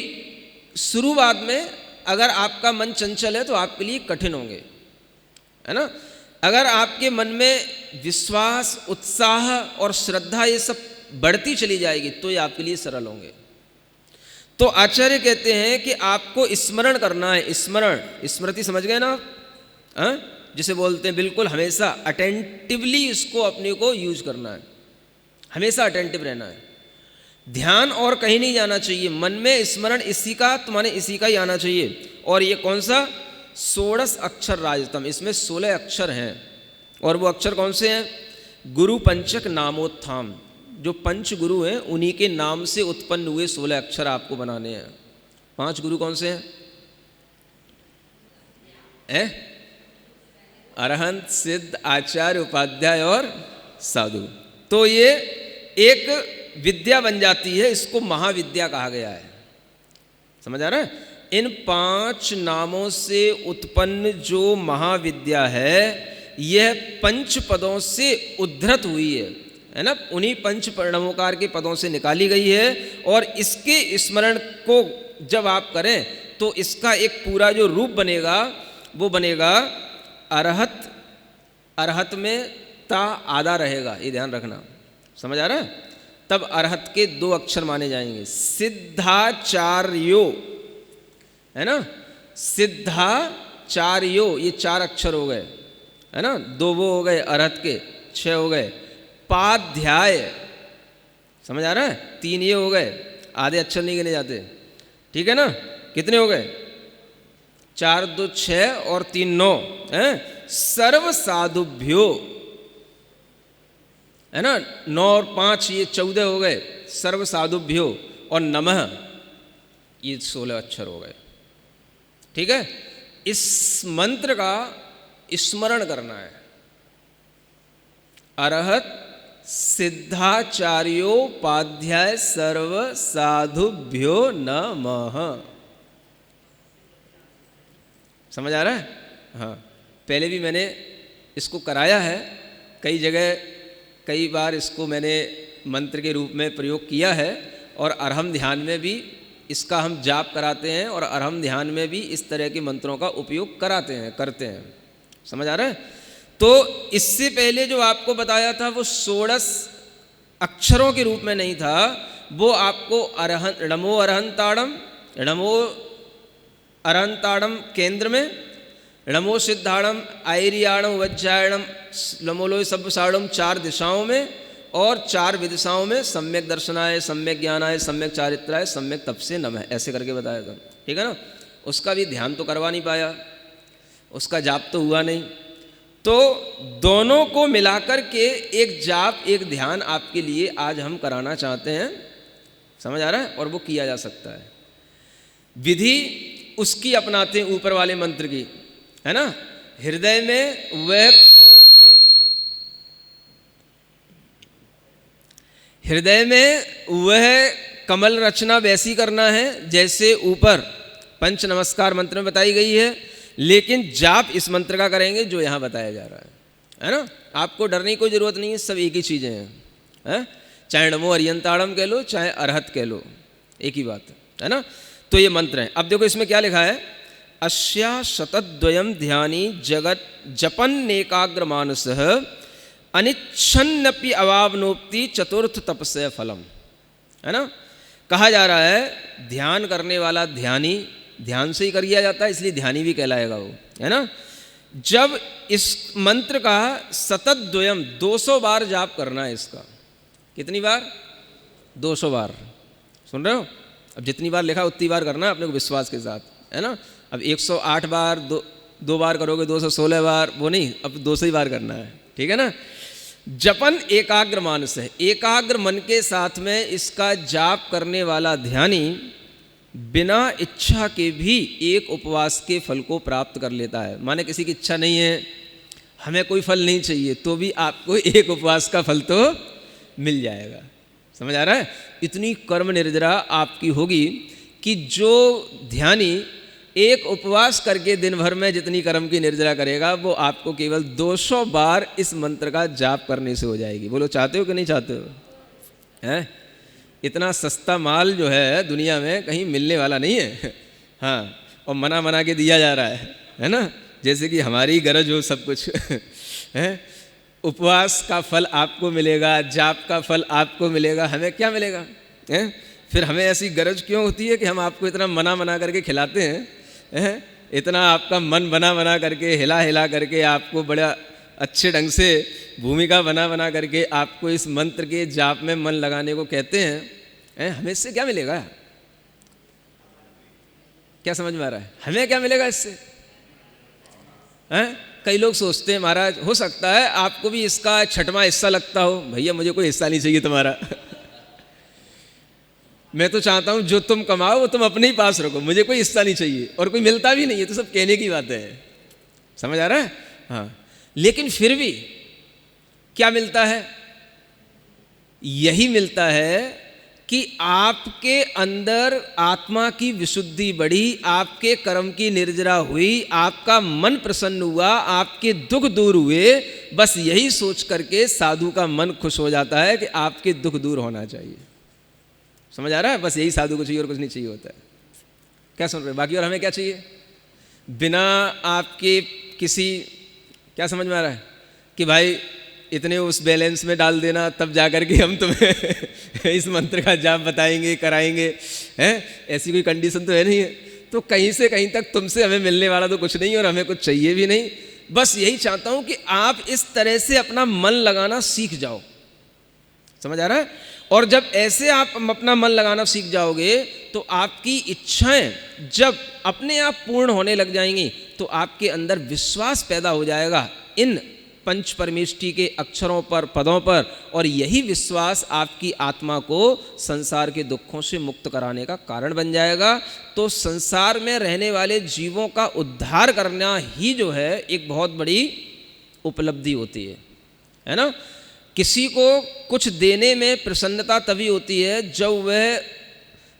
शुरुआत में अगर आपका मन चंचल है तो आपके लिए कठिन होंगे, है ना। अगर आपके मन में विश्वास, उत्साह और श्रद्धा ये सब बढ़ती चली जाएगी तो ये आपके लिए सरल होंगे। तो आचार्य कहते हैं कि आपको स्मरण करना है। स्मरण, स्मृति समझ गए ना आप? जिसे बोलते हैं बिल्कुल हमेशा अटेंटिवली इसको अपने को यूज करना है, हमेशा अटेंटिव रहना है। ध्यान और कहीं नहीं जाना चाहिए, मन में स्मरण इसी का, तुम्हारे इसी का ही आना चाहिए। और ये कौन सा? 16 अक्षर राजतम, इसमें 16 अक्षर हैं। और वो अक्षर कौन से हैं? गुरु पंचक नामोत्थाम, जो पंच गुरु हैं उन्हीं के नाम से उत्पन्न हुए 16 अक्षर आपको बनाने हैं। 5 गुरु कौन से हैं? अरहंत, सिद्ध, आचार्य, उपाध्याय और साधु। तो ये एक विद्या बन जाती है, इसको महाविद्या कहा गया है। समझ आ रहा है? इन 5 नामों से उत्पन्न जो महाविद्या है यह 5 पदों से उद्धृत हुई है ना, उन्हीं 5 प्रणवोकार के पदों से निकाली गई है। और इसके स्मरण को जब आप करें तो इसका एक पूरा जो रूप बनेगा वो बनेगा अरहत। अरहत में ता आधा रहेगा, ये ध्यान रखना, समझ आ रहा है। तब अरहत के 2 अक्षर माने जाएंगे, सिद्धाचार्यो, है ना, सिद्धाचार्यो, ये 4 अक्षर हो गए, है ना, 2 वो हो गए अरहत के, 6 हो गए। पाध्याय, समझ आ रहा है, 3 ये हो गए, आधे अक्षर नहीं गिने जाते, ठीक है ना। कितने हो गए? 4 2 6 और 3 9 है। सर्व साधुभ्यो, है ना, 9 और 5 ये 14 हो गए, सर्व साधुभ्यो। और नमः ये 16 अक्षर हो गए, ठीक है। इस मंत्र का स्मरण करना है। अरहत सिद्धाचार्योपाध्याय सर्व साधुभ्यो नमः। समझ आ रहा है? हाँ, पहले भी मैंने इसको कराया है कई जगह, कई बार इसको मैंने मंत्र के रूप में प्रयोग किया है। और अरहम ध्यान में भी इसका हम जाप कराते हैं और अरहम ध्यान में भी इस तरह के मंत्रों का उपयोग कराते हैं, करते हैं। समझ आ रहा है? तो इससे पहले जो आपको बताया था वो 16 अक्षरों के रूप में नहीं था, वो आपको अरहंत, नमो अरहंताड़म, नमो अरहंताड़म केंद्र में, णमो सिद्धाड़म, आयरियाणम, वज्रायणम, लमोलोय सब्बसाड़म 4 दिशाओं में और 4 विदिशाओं में, सम्यक दर्शनाय, सम्यक ज्ञानाय, सम्यक चारित्राय, सम्यक तपसे नमः, ऐसे करके बताया था। ठीक है ना। उसका भी ध्यान तो करवा नहीं पाया, उसका जाप तो हुआ नहीं। तो दोनों को मिलाकर के एक जाप एक ध्यान आपके लिए आज हम कराना चाहते हैं। समझ आ रहा है। और वो किया जा सकता है। विधि उसकी अपनाते हैं ऊपर वाले मंत्र की, है ना। हृदय में वह कमल रचना वैसी करना है जैसे ऊपर पंच नमस्कार मंत्र में बताई गई है, लेकिन जाप इस मंत्र का करेंगे जो यहाँ बताया जा रहा है ना। आपको डरने की कोई ज़रूरत नहीं है, सब एक ही चीज़ें हैं। चाहे नमो अरियंताड़म कह लो, चाहे अरहत कह लो, एक ही बात है ना। तो ये मंत्र है। अब देखो इसमें क्या लिखा है, अस्या शतद्वयम ध्यानी जगत जपन्नेकाग्र मानसः अनिच्छन्नपि अवावनोप्ति चतुर्थ तपस्य फलम, है ना। कहा जा रहा है ध्यान करने वाला ध्यानी, ध्यान से ही कर लिया जाता है इसलिए ध्यानी भी कहलाएगा वो, है ना। जब इस मंत्र का शतद्वयम 200 बार जाप करना है इसका। कितनी बार? 200 बार। सुन रहे हो। अब जितनी बार लिखा उतनी बार करना अपने को विश्वास के साथ, है ना। अब 108 बार दो बार करोगे, 216 बार वो नहीं, अब 200 ही बार करना है। ठीक है ना। जपन एकाग्र मानस है, एकाग्र मन के साथ में इसका जाप करने वाला ध्यानी बिना इच्छा के भी एक उपवास के फल को प्राप्त कर लेता है। माने किसी की इच्छा नहीं है, हमें कोई फल नहीं चाहिए, तो भी आपको एक उपवास का फल तो मिल जाएगा। समझ आ रहा है। इतनी कर्म निर्जरा आपकी होगी कि जो ध्यानी एक उपवास करके दिन भर में जितनी कर्म की निर्जरा करेगा वो आपको केवल 200 बार इस मंत्र का जाप करने से हो जाएगी। बोलो चाहते हो कि नहीं चाहते हो? हैं? इतना सस्ता माल जो है दुनिया में कहीं मिलने वाला नहीं है। हाँ, और मना के दिया जा रहा है ना। जैसे कि हमारी गरज हो सब कुछ है। उपवास का फल आपको मिलेगा, जाप का फल आपको मिलेगा, हमें क्या मिलेगा? है? फिर हमें ऐसी गरज क्यों होती है कि हम आपको इतना मना करके खिलाते हैं, इतना आपका मन बना करके हिला करके आपको बड़ा अच्छे ढंग से भूमिका बना करके आपको इस मंत्र के जाप में मन लगाने को कहते हैं। हमें इससे क्या मिलेगा? क्या समझ में आ रहा है? हमें क्या मिलेगा इससे? कई लोग सोचते हैं महाराज हो सकता है आपको भी इसका 6वां हिस्सा लगता हो। भैया मुझे कोई हिस्सा नहीं चाहिए तुम्हारा। मैं तो चाहता हूं जो तुम कमाओ वो तुम अपने ही पास रखो, मुझे कोई हिस्सा नहीं चाहिए। और कोई मिलता भी नहीं है, तो सब कहने की बात है। समझ आ रहा है? हाँ, लेकिन फिर भी क्या मिलता है? यही मिलता है कि आपके अंदर आत्मा की विशुद्धि बढ़ी, आपके कर्म की निर्जरा हुई, आपका मन प्रसन्न हुआ, आपके दुख दूर हुए। बस यही सोच करके साधु का मन खुश हो जाता है कि आपके दुख दूर होना चाहिए। समझ आ रहा है? बस यही साधु को चाहिए और कुछ नहीं चाहिए होता है। क्या सुन रहे? बाकी और हमें क्या चाहिए? बिना आपके किसी, क्या समझ में आ रहा है कि भाई इतने उस बैलेंस में डाल देना तब जाकर के हम तुम्हें इस मंत्र का जाप बताएंगे, कराएंगे, हैं? ऐसी कोई कंडीशन तो है नहीं है। तो कहीं से कहीं तक तुमसे हमें मिलने वाला तो कुछ नहीं और हमें कुछ चाहिए भी नहीं। बस यही चाहता हूं कि आप इस तरह से अपना मन लगाना सीख जाओ। समझ आ रहा है? और जब ऐसे आप अपना मन लगाना सीख जाओगे तो आपकी इच्छाएं जब अपने आप पूर्ण होने लग जाएंगी तो आपके अंदर विश्वास पैदा हो जाएगा इन पंच परमेष्टि के अक्षरों पर, पदों पर। और यही विश्वास आपकी आत्मा को संसार के दुखों से मुक्त कराने का कारण बन जाएगा। तो संसार में रहने वाले जीवों का उद्धार करना ही जो है एक बहुत बड़ी उपलब्धि होती है ना। किसी को कुछ देने में प्रसन्नता तभी होती है जब वह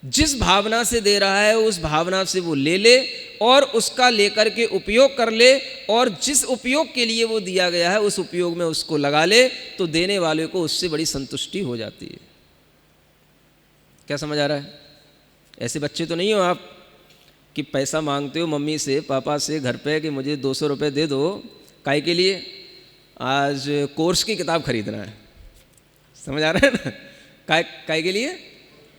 जिस भावना से दे रहा है उस भावना से वो ले और उसका लेकर के उपयोग कर ले, और जिस उपयोग के लिए वो दिया गया है उस उपयोग में उसको लगा ले, तो देने वाले को उससे बड़ी संतुष्टि हो जाती है। क्या समझ आ रहा है? ऐसे बच्चे तो नहीं हो आप कि पैसा मांगते हो मम्मी से, पापा से घर पे कि मुझे 200 रुपये दे दो, काहे के लिए? आज कोर्स की किताब खरीदना है। समझ आ रहा है ना? काय के लिए?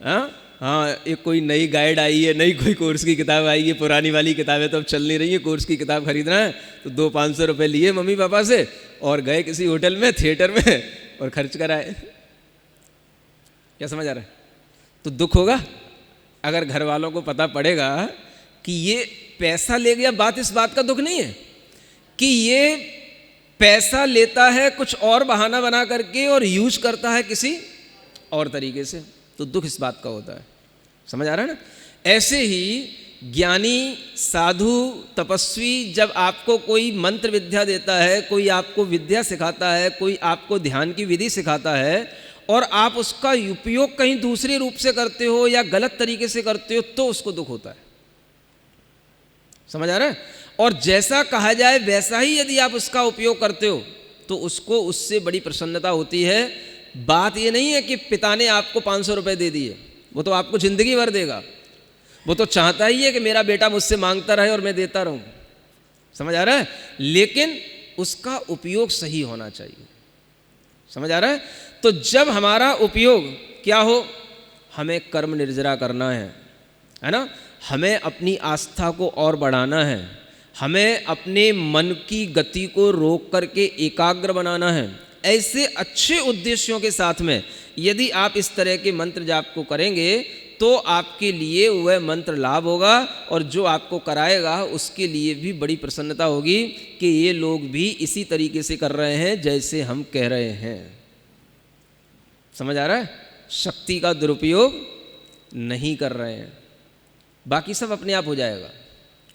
हाँ, हाँ, एक कोई नई गाइड आई है, नई कोई कोर्स की किताब आई है, पुरानी वाली किताबें तो अब चल नहीं रही है, कोर्स की किताब खरीदना है तो 200-500 रुपये लिए मम्मी पापा से और गए किसी होटल में, थिएटर में और खर्च कराए। क्या समझ आ रहा है? तो दुख होगा अगर घर वालों को पता पड़ेगा कि ये पैसा ले गया। बात इस बात का दुख नहीं है कि ये पैसा लेता है कुछ और बहाना बना करके और यूज करता है किसी और तरीके से, तो दुख इस बात का होता है। समझ आ रहा है ना? ऐसे ही ज्ञानी, साधु, तपस्वी जब आपको कोई मंत्र विद्या देता है, कोई आपको विद्या सिखाता है, कोई आपको ध्यान की विधि सिखाता है और आप उसका उपयोग कहीं दूसरे रूप से करते हो या गलत तरीके से करते हो तो उसको दुख होता है। समझ आ रहा है? और जैसा कहा जाए वैसा ही यदि आप उसका उपयोग करते हो तो उसको उससे बड़ी प्रसन्नता होती है। बात ये नहीं है कि पिता ने आपको 500 रुपये दे दिए, वो तो आपको जिंदगी भर देगा, वो तो चाहता ही है कि मेरा बेटा मुझसे मांगता रहे और मैं देता रहूं। समझ आ रहा है? लेकिन उसका उपयोग सही होना चाहिए। समझ आ रहा है? तो जब हमारा उपयोग क्या हो, हमें कर्म निर्जरा करना है ना, हमें अपनी आस्था को और बढ़ाना है, हमें अपने मन की गति को रोक करके एकाग्र बनाना है। ऐसे अच्छे उद्देश्यों के साथ में यदि आप इस तरह के मंत्र जाप को करेंगे तो आपके लिए वह मंत्र लाभ होगा और जो आपको कराएगा उसके लिए भी बड़ी प्रसन्नता होगी कि ये लोग भी इसी तरीके से कर रहे हैं जैसे हम कह रहे हैं। समझ आ रहा है? शक्ति का दुरुपयोग नहीं कर रहे हैं, बाकी सब अपने आप हो जाएगा,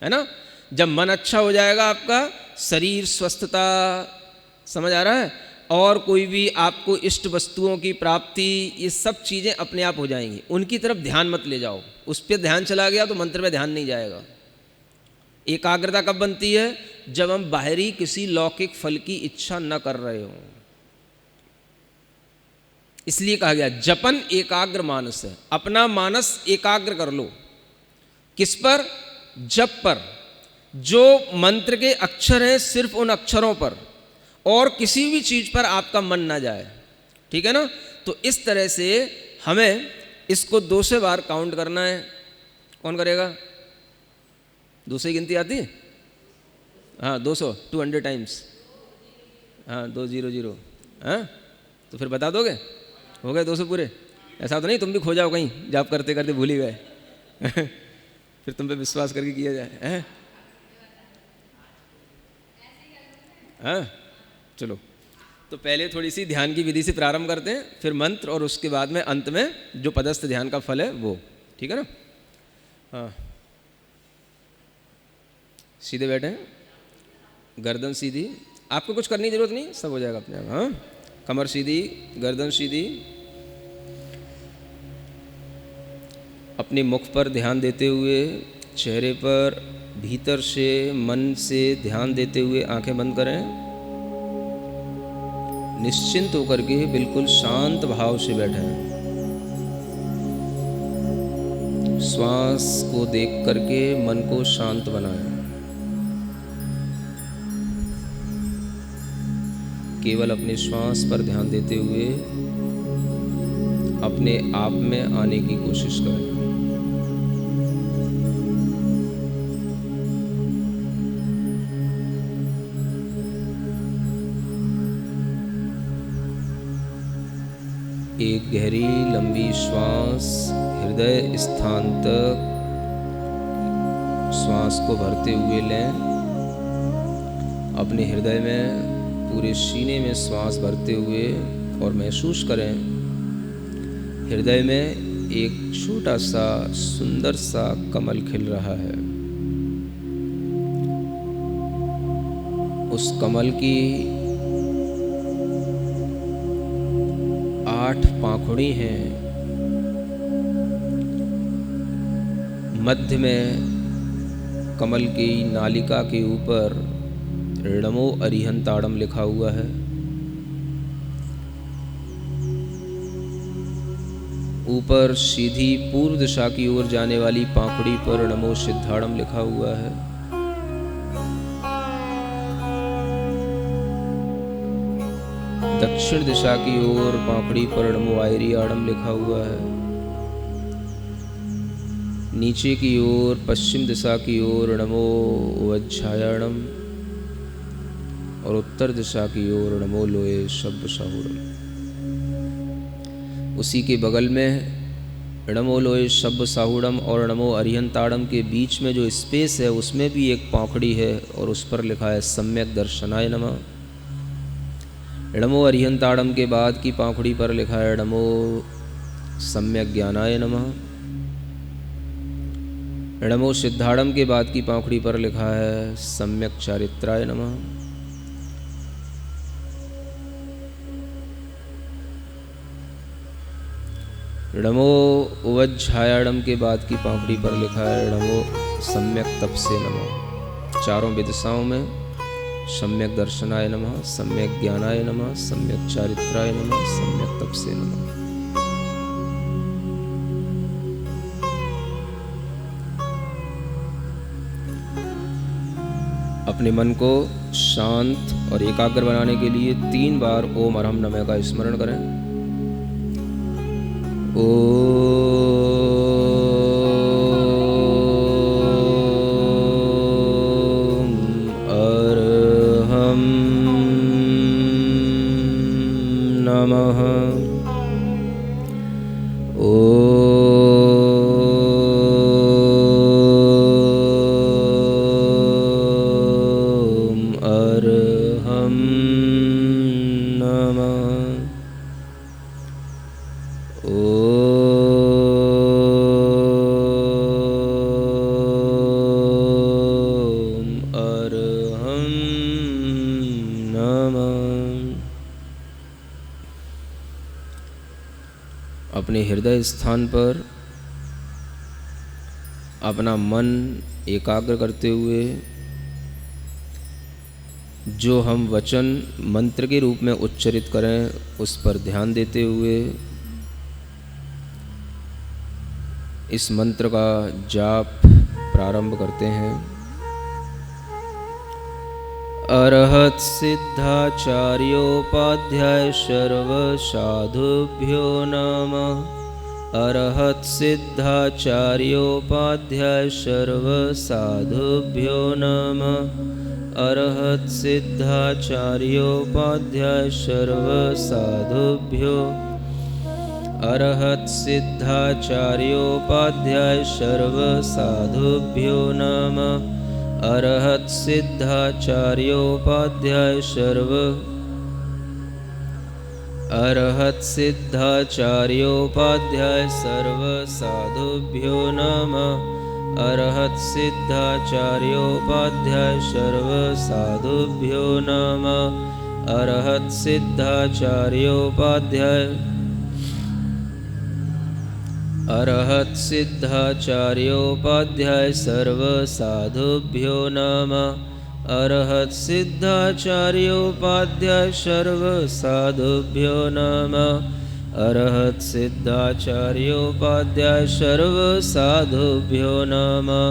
है ना? जब मन अच्छा हो जाएगा आपका, शरीर स्वस्थता, समझ आ रहा है, और कोई भी आपको इष्ट वस्तुओं की प्राप्ति, ये सब चीज़ें अपने आप हो जाएंगी। उनकी तरफ ध्यान मत ले जाओ, उस पर ध्यान चला गया तो मंत्र में ध्यान नहीं जाएगा। एकाग्रता कब बनती है? जब हम बाहरी किसी लौकिक फल की इच्छा न कर रहे हो। इसलिए कहा गया जपन एकाग्र मानस है। अपना मानस एकाग्र कर लो। किस पर? जप पर। जो मंत्र के अक्षर हैं सिर्फ उन अक्षरों पर, और किसी भी चीज़ पर आपका मन ना जाए। ठीक है ना? तो इस तरह से हमें इसको 200 बार काउंट करना है। कौन करेगा? 200 की गिनती आती है? हाँ, 200 टाइम्स। हाँ, 200। हाँ, तो फिर बता दोगे? हो गए 200 पूरे? ऐसा तो नहीं तुम भी खो जाओ कहीं, जाप करते करते भूल ही गए फिर तुम पे विश्वास करके किया जाए हैं? हाँ, चलो तो पहले थोड़ी सी ध्यान की विधि से प्रारंभ करते हैं, फिर मंत्र, और उसके बाद में अंत में जो पदस्थ ध्यान का फल है वो। ठीक है ना? हाँ, सीधे बैठे हैं, गर्दन सीधी, आपको कुछ करने की जरूरत नहीं, सब हो जाएगा अपने आप। हाँ, कमर सीधी, गर्दन सीधी, अपने मुख पर ध्यान देते हुए, चेहरे पर भीतर से मन से ध्यान देते हुए आंखें बंद करें। निश्चिंत होकर के बिल्कुल शांत भाव से बैठें। श्वास को देख करके मन को शांत बनाएं। केवल अपने श्वास पर ध्यान देते हुए अपने आप में आने की कोशिश करें। एक गहरी लंबी श्वास हृदय स्थान तक श्वास को भरते हुए लें। अपने हृदय में, पूरे सीने में श्वास भरते हुए, और महसूस करें हृदय में एक छोटा सा सुंदर सा कमल खिल रहा है। उस कमल की 8 पाखुड़ी हैं। मध्य में कमल की नालिका के ऊपर नमो अरिहंताड़म लिखा हुआ है। ऊपर सीधी पूर्व दिशा की ओर जाने वाली पाखुड़ी पर नमो सिद्धाड़म लिखा हुआ है। दक्षिण दिशा की ओर पाखुड़ी पर नमो आयरियाड़म लिखा हुआ है। नीचे की ओर पश्चिम दिशा की ओर नमो वज्झायाणम और उत्तर दिशा की ओर नमो लोए शब्द साहुरम। उसी के बगल में नमो लोए शब्द साहुड़म और नमो अरिहंताड़म के बीच में जो स्पेस है उसमें भी एक पाखड़ी है और उस पर लिखा है सम्यक दर्शनाय नमः। नमो अरिहंताड़म के बाद की पाखड़ी पर लिखा है नमो सम्यक ज्ञानाय नमः। नमो सिद्धाड़म के बाद की पाखड़ी पर लिखा है सम्यक चारित्राय नमः। नमो वज्झायाणम के बाद की पाखड़ी पर लिखा है नमो सम्यक तपसे नमः। चारों दिशाओं में सम्यक दर्शनाय नमः, सम्यक ज्ञानाय नमः, सम्यक चारित्राय नमः, सम्यक तपसे नमः। अपने मन को शांत और एकाग्र बनाने के लिए 3 बार ओम अरहम नमः का स्मरण करें। ओम अरहम नमः। अपने हृदय स्थान पर अपना मन एकाग्र करते हुए जो हम वचन मंत्र के रूप में उच्चारित करें उस पर ध्यान देते हुए इस मंत्र का जाप प्रारंभ करते हैं। अरहत सिद्धाचार्योपाध्याय सर्व साधुभ्यो नमः। अरहत सिद्धाचार्योपाध्याय सर्व साधुभ्यो नमः। अरहत सिद्धाचार्योपाध्याय सर्व साधुभ्यो। अरहत सिद्धाचार्योपाध्याय सर्व साधुभ्यो नमः। अरहत सिद्धाचार्योपाध्याय सर्व। अरहत सिद्धाचार्योपाध्याय सर्व साधुभ्यो नमः। अरहत सिद्धाचार्योपाध्याय सर्व साधुभ्यो नमः। अरहत सिद्धाचार्योपाध्याय। अरहत सिद्धाचार्योपाध्याय सर्व साधुभ्यो नमः। अरहत सिद्धाचार्योपाध्याय सर्व साधुभ्यो नमः। अरहत सिद्धाचार्योपाध्याय सर्व साधुभ्यो नमः।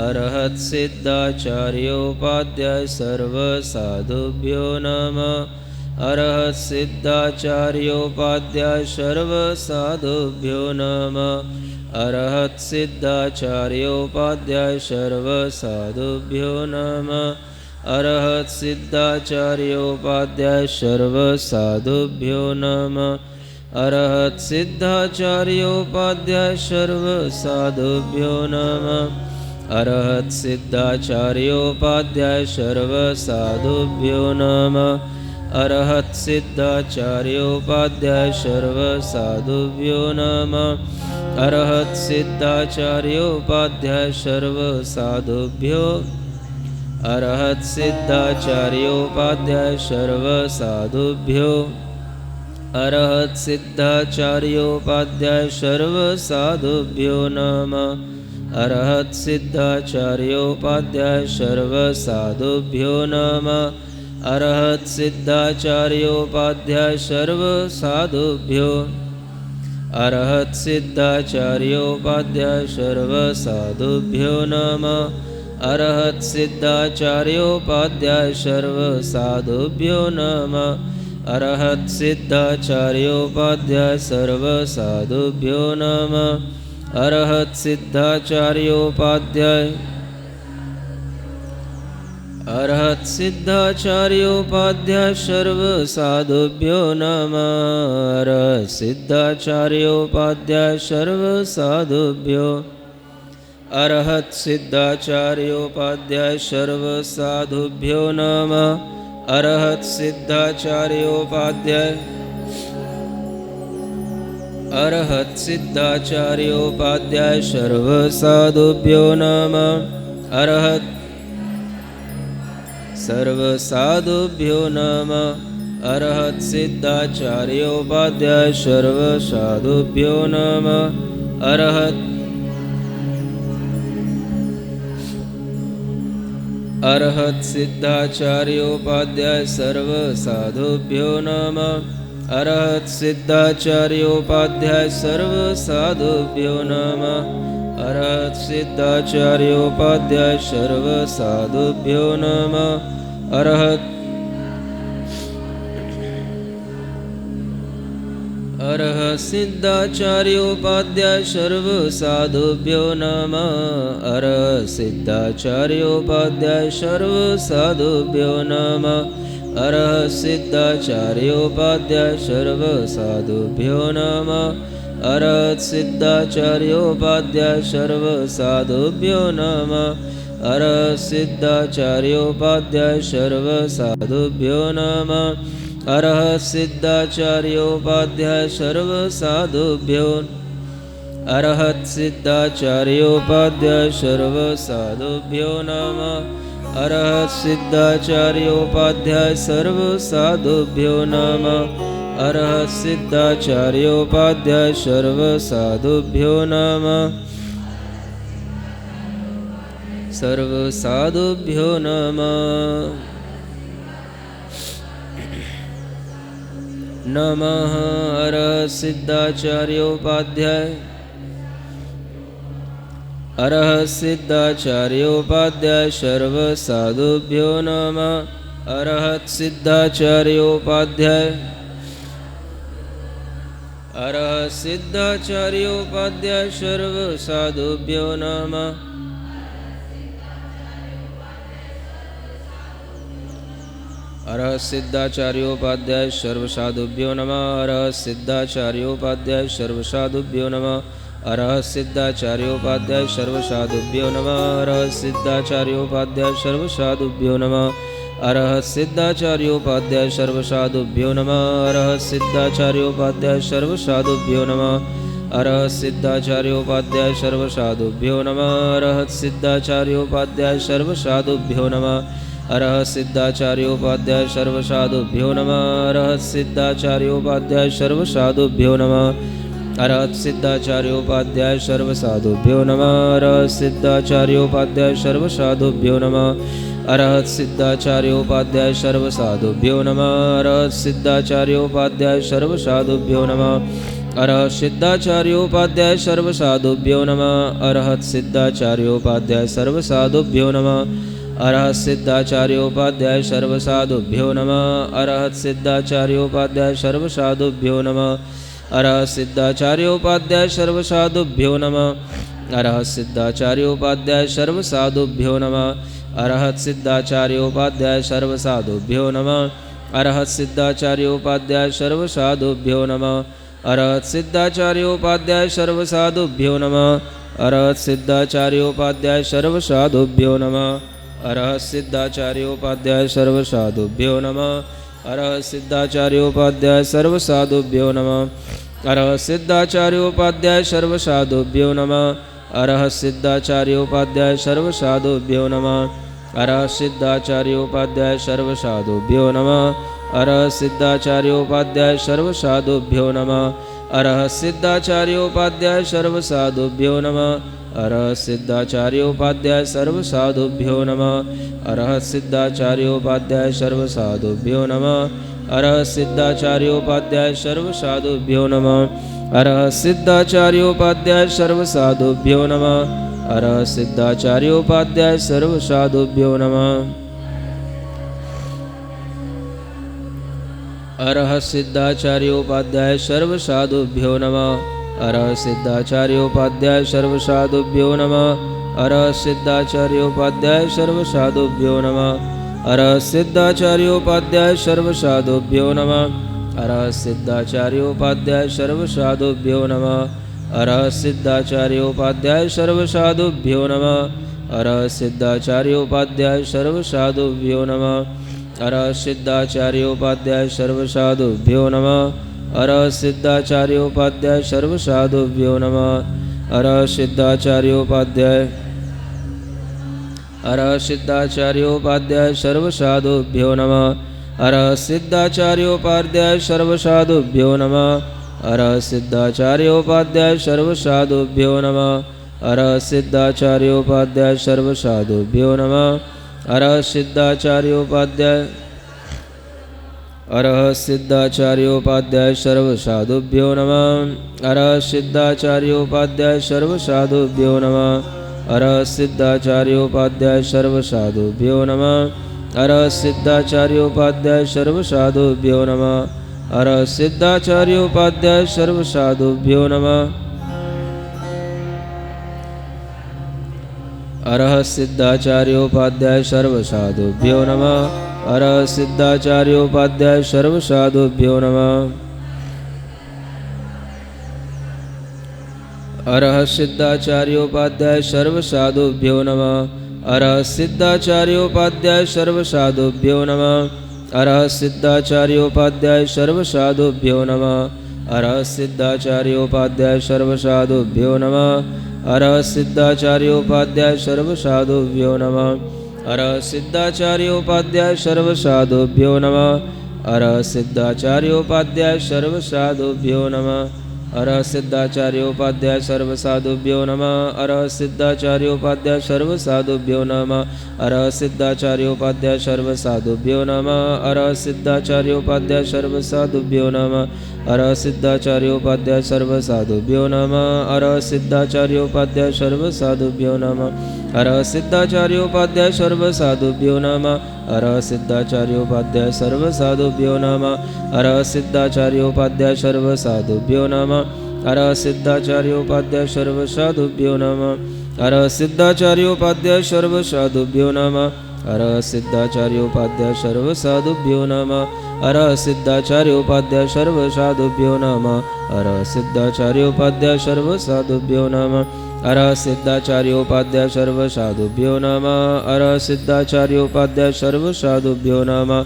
अरहत सिद्धाचार्योपाध्याय सर्व साधुभ्यो नमः। अरहत सिद्धाचार्योपाध्याय सर्व साधुभ्यो नमः। अरहत सिद्धाचार्योपाध्याय सर्व साधुभ्यो नमः। अरहत सिद्धाचार्योपाध्याय सर्व साधुभ्यो नमः। अरहत सिद्धाचार्योपाध्याय सर्व साधुभ्यो नमः। अरहत सिद्धाचार्योपाध्याय सर्व साधुभ्यो नमः। अरहत सिद्धाचार्योपाध्याय सर्व साधुभ्यो नमः। अरहत सिद्धाचार्योपाध्याय सर्व साधुभ्यो। अरहत सिद्धाचार्योपाध्याय सर्व साधुभ्यो। अरहत सिद्धाचार्योपाध्याय सर्व साधुभ्यो नमः। अरहत सिद्धाचार्योपाध्याय सर्व साधुभ्यो नमः। अरहत सिद्धाचार्योपाध्याय सर्व साधुभ्यो। अरहत सिद्धाचार्योपाध्याय सर्व साधुभ्यो नमः। अरहत सिद्धाचार्योपाध्याय सर्व साधुभ्यो नमः। अरहत सिद्धाचार्योपाध्याय सर्व साधुभ्यो नमः। अरहत सिद्धाचार्योपाध्याय अरहत सिद्धाचार्योपाध्याय सर्व साधुभ्यो नमः। अरहत सिद्धाचार्योपाध्याय सर्व साधुभ्यो अरहत सिद्धाचार्योपाध्याय सर्व साधुभ्यो नमः। अरहत सिद्धाचार्योपाध्याय अरहत सिद्धाचार्योपाध्याय सर्व साधुभ्यो नमः। अरहत सर्व साधुभ्यो नमः। अरहत सिद्धाचार्योपाध्याय सर्व साधुभ्यो नमः। अरहत अरहत सिद्धाचार्योपाध्याय सर्व साधुभ्यो नमः। अरहत सिद्धाचार्योपाध्याय सर्व साधुभ्यो नमः। अरहत सिद्धाचार्योपाध्याय सर्व साधुभ्यो नमः। अरहत अरहत सिद्धाचार्योपाध्याय सर्व साधुभ्यो नमः। अरहत सिद्धाचार्योपाध्याय सर्व साधुभ्यो नमः। अरहत सिद्धाचार्योपाध्याय सर्व साधुभ्यो नमः। अरहत सिद्धाचार्योपाध्याय सर्व साधुभ्यो नमः। अरहत सिद्धाचार्योपाध्याय सर्व साधुभ्यो नमः। अरहत सिद्धाचार्योपाध्याय सर्व साधुभ्यो अरहत सिद्धाचार्योपाध्याय सर्व साधुभ्यो नमः। अरहत सिद्धाचार्योपाध्याय सर्व साधुभ्यो नमः। अरहत सिद्धाचार्योपाध्याय सर्व साधुभ्यो नमः। सर्व साधुभ्यो नमः। नमः। अरहत सिद्धाचार्योपाध्याय अरहत सिद्धाचार्योपाध्याय सर्व साधुभ्यो नमः। अरहत सिद्धाचार्योपाध्याय अरहत सिद्धाचार्योपाध्याय सर्व साधुभ्यो नमः। अरहत सिद्धाचार्योपाध्याय सर्व साधुभ्यो नमः। अरहत सिद्धाचार्योपाध्याय सर्व साधुभ्यो नमः। अरहत सिद्धाचार्योपाध्याय सर्व साधुभ्यो नमः। अरहत सिद्धाचार्योपाध्याय सर्व साधुभ्यो नमः। अरहत सिद्धाचार्योपाध्याय सर्व साधुभ्यो नमः। अरहत सिद्धाचार्योपाध्याय सर्व साधुभ्यो नमः। अरहत सिद्धाचार्योपाध्याय सर्व साधुभ्यो नमः। अरहत सिद्धाचार्योपाध्याय सर्व साधुभ्यो नमः। अरहत सिद्धाचार्योपाध्याय सर्व साधुभ्यो नमः। अरहत सिद्धाचार्योपाध्याय सर्व साधुभ्यो नमः। अरहत सिद्धाचार्योपाध्याय सर्व साधुभ्यो नमः। अरहत सिद्धाचार्योपाध्याय सर्व साधुभ्यो नमः। अरहत सिद्धाचार्योपाध्याय सर्व साधुभ्यो नमः। अरहत सिद्धाचार्योपाध्याय सर्व साधुभ्यो नमः। अरहत सिद्धाचार्योपाध्याय सर्व साधुभ्यो नमः। अरहत सिद्धाचार्योपाध्याय सर्व साधुभ्यो नमः। अरहत सिद्धाचार्योपाध्याय सर्व साधुभ्यो नमः। अरहत सिद्धाचार्योपाध्याय सर्व साधुभ्यो नमः। अरहत सिद्धाचार्योपाध्याय सर्व साधुभ्यो नमः। अरहत सिद्धाचार्योपाध्याय सर्व साधुभ्यो नमः। अरहत सिद्धाचार्योपाध्याय सर्व साधुभ्यो नमः। अरहत सिद्धाचार्योपाध्याय सर्व साधुभ्यो नमः। अरहत सिद्धाचार्योपाध्याय सर्व साधुभ्यो नमः। अरहत सिद्धाचार्योपाध्याय सर्व साधुभ्यो नमः। अरहत सिद्धाचार्योपाध्याय सर्व साधुभ्यो नमः। अरहत सिद्धाचार्योपाध्याय सर्व साधुभ्यो नमः। अरहत सिद्धाचार्योपाध्याय सर्व साधुभ्यो नमः। अरहत सिद्धाचार्योपाध्याय सर्व साधुभ्यो नमः। अरहत सिद्धाचार्योपाध्याय सर्व साधुभ्यो नमः। अरहत सिद्धाचार्योपाध्याय सर्व साधुभ्यो नमः। अरहत सिद्धाचार्योपाध्याय सर्व साधुभ्यो नमः। अरहत सिद्धाचार्योपाध्याय सर्व साधुभ्यो नमः। अरहत सिद्धाचार्योपाध्याय सर्व साधुभ्यो नमः। अरहत सिद्धाचार्योपाध्याय सर्व साधुभ्यो नमः। अरहत सिद्धाचार्योपाध्याय सर्व साधुभ्यो नमः। अरहत सिद्धाचार्योपाध्याय सर्व साधुभ्यो नमः। अरहत सिद्धाचार्योपाध्याय सर्व साधुभ्यो नमः। अर सिद्धाचार्योपाध्याय सर्वसाधुभ्यो नमः। अर सिद्धाचार्योपाध्याय सर्वसाधुभ्यो नमः। अर सिद्धाचार्योपाध्याय सर्वसाधुभ्यो नमः। अर सिद्धाचार्योपाध्याय सर्वसाधुभ्यो नमः। अर सिद्धाचार्योपाध्याय सर्वसाधुभ्यो नमः। अर सिद्धाचार्योपाध्याय सर्वसाधुभ्यो नमः। अर सिद्धाचार्योपाध्याय सर्वसाधुभ्यो नमः। अर सिद्धाचार्योपाध्याय सर्वसाधुभ्यो नमः। अर सिद्धाचार्योपाध्याय अर सिद्धाचार्योपाध्याय सर्वसाधुभ्यो नमः। अर सिद्धाचार्योपाध्याय सर्वसाधुभ्यो नमः। अर सिद्धाचार्योपाध्याय सर्वसाधुभ्यो नमः। अर सिद्धाचार्योपाध्याय सर्वसाधुभ्यो नमः। अर सिद्धाचार्योपाध्याय अर सिद्धाचार्योपाध्याय सर्वसाधुभ्यो नमः। अर सिद्धाचार्योपाध्याय सर्वसाधुभ्यो नमः। अर सिद्धाचार्योपाध्याय सर्वसाधुभ्यो नमः। अर सिद्धाचार्योपाध्याय सर्वसाधुभ्यो नमः। अर सिद्धाचार्योपाध्याय सर्वसाधुभ्यो नमः। अर सिद्धाचार्योपाध्याय सर्वसाधुभ्यो नमः। अर सिद्धाचार्योपाध्याय सर्वसाधुभ्यो नमः। अर सिद्धाचार्योपाध्याय सर्वसाधुभ्यो नमः। अर सिद्धाचार्योपाध्याय सर्वसाधुभ्यो नमः। अर सिद्धाचार्योपाध्याय सर्वसाधुभ्यो नमः। अर सिद्धाचार्योपाध्याय सर्वसाधुभ्यो नमः। अर सिद्धाचार्योपाध्याय सर्वसाधुभ्यो नमः। अर सिद्धाचार्योपाध्याय सर्वसाधुभ्यो नमः। अर सिद्धाचार्योपाध्याय सर्वसाधुभ्यो नमः। अर सिद्धाचार्योपाध्याय सर्वसाधुभ्यो नमः। अर सिद्धाचार्योपाध्याय सर्वसाधुभ्यो नमः। अर सिद्धाचार्योपाध्याय सर्वसाधुभ्यो नमः। अर सिद्धाचार्योपाध्याय सर्वसाधुभ्यो नमः। अर सिद्धाचार्योपाध्याय सर्वसाधुभ्यो नमः। अर सिद्धाचार्योपाध्याय सर्वसाधुभ्यो नमः। अर सिद्धाचार्योपाध्याय सर्वसाधुभ्यो नमः। अर सिद्धाचार्योपाध्याय सर्वसाधुभ्यो नमः। अर सिद्धाचार्योपाध्याय सर्वसाधुभ्यो नमः। अर सिद्धाचार्योपाध्याय सर्वसाधुभ्यो नमः। अर सिद्धाचार्योपाध्याय सर्वसाधुभ्यो नमः। अर सिद्धाचार्योपाध्याय सर्वसाधुभ्यो नमः। अर सिद्धाचार्योपाध्याय सर्वसाधुभ्यो नमः। अर सिद्धाचार्योपाध्याय सर्वसाधुभ्यो नमः। अर सिद्धाचार्योपाध्याय सर्वसाधुभ्यो नमः। अर सिद्धाचार्योपाध्याय सर्वसाधुभ्यो नमः। अर सिद्धाचार्योपाध्याय सर्वसाधुभ्यो नमः। अर सिद्धाचार्योपाध्याय सर्वसाधुभ्यो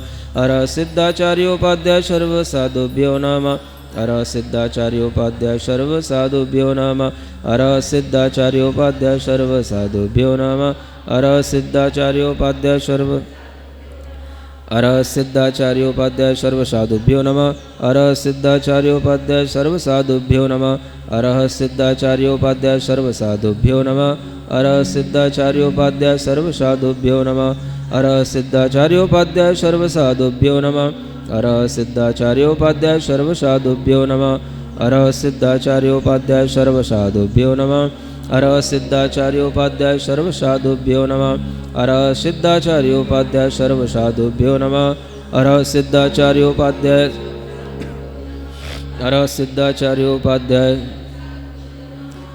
नमः। अर सिद्धाचार्योपाध्याय सर्वसाधुभ्यो नमः। अर सिद्धाचार्योपाध्याय सिद्धाचार्योपाध्याय सर्वसाधुभ्यो नमः। अर सिद्धाचार्योपाध्याय सर्वसाधुभ्यो नमः। अर सिद्धाचार्योपाध्याय सर्वसाधुभ्यो नमः। अर सिद्धाचार्योपाध्याय सर्वसाधुभ्यो नमः। अर सिद्धाचार्योपाध्याय सर्वसाधुभ्यो नमः। अर सिद्धाचार्योपाध्याय सर्वसाधुभ्यो नमः। अर सिद्धाचार्योपाध्याय सर्वसाधुभ्यो नमः। अर सिद्धाचार्योपाध्याय सर्वसाधुभ्यो नमः। अर सिद्धाचार्योपाध्याय सर्वसाधुभ्यो नमः। अर सिद्धाचार्योपाध्याय अर सिद्धाचार्योपाध्याय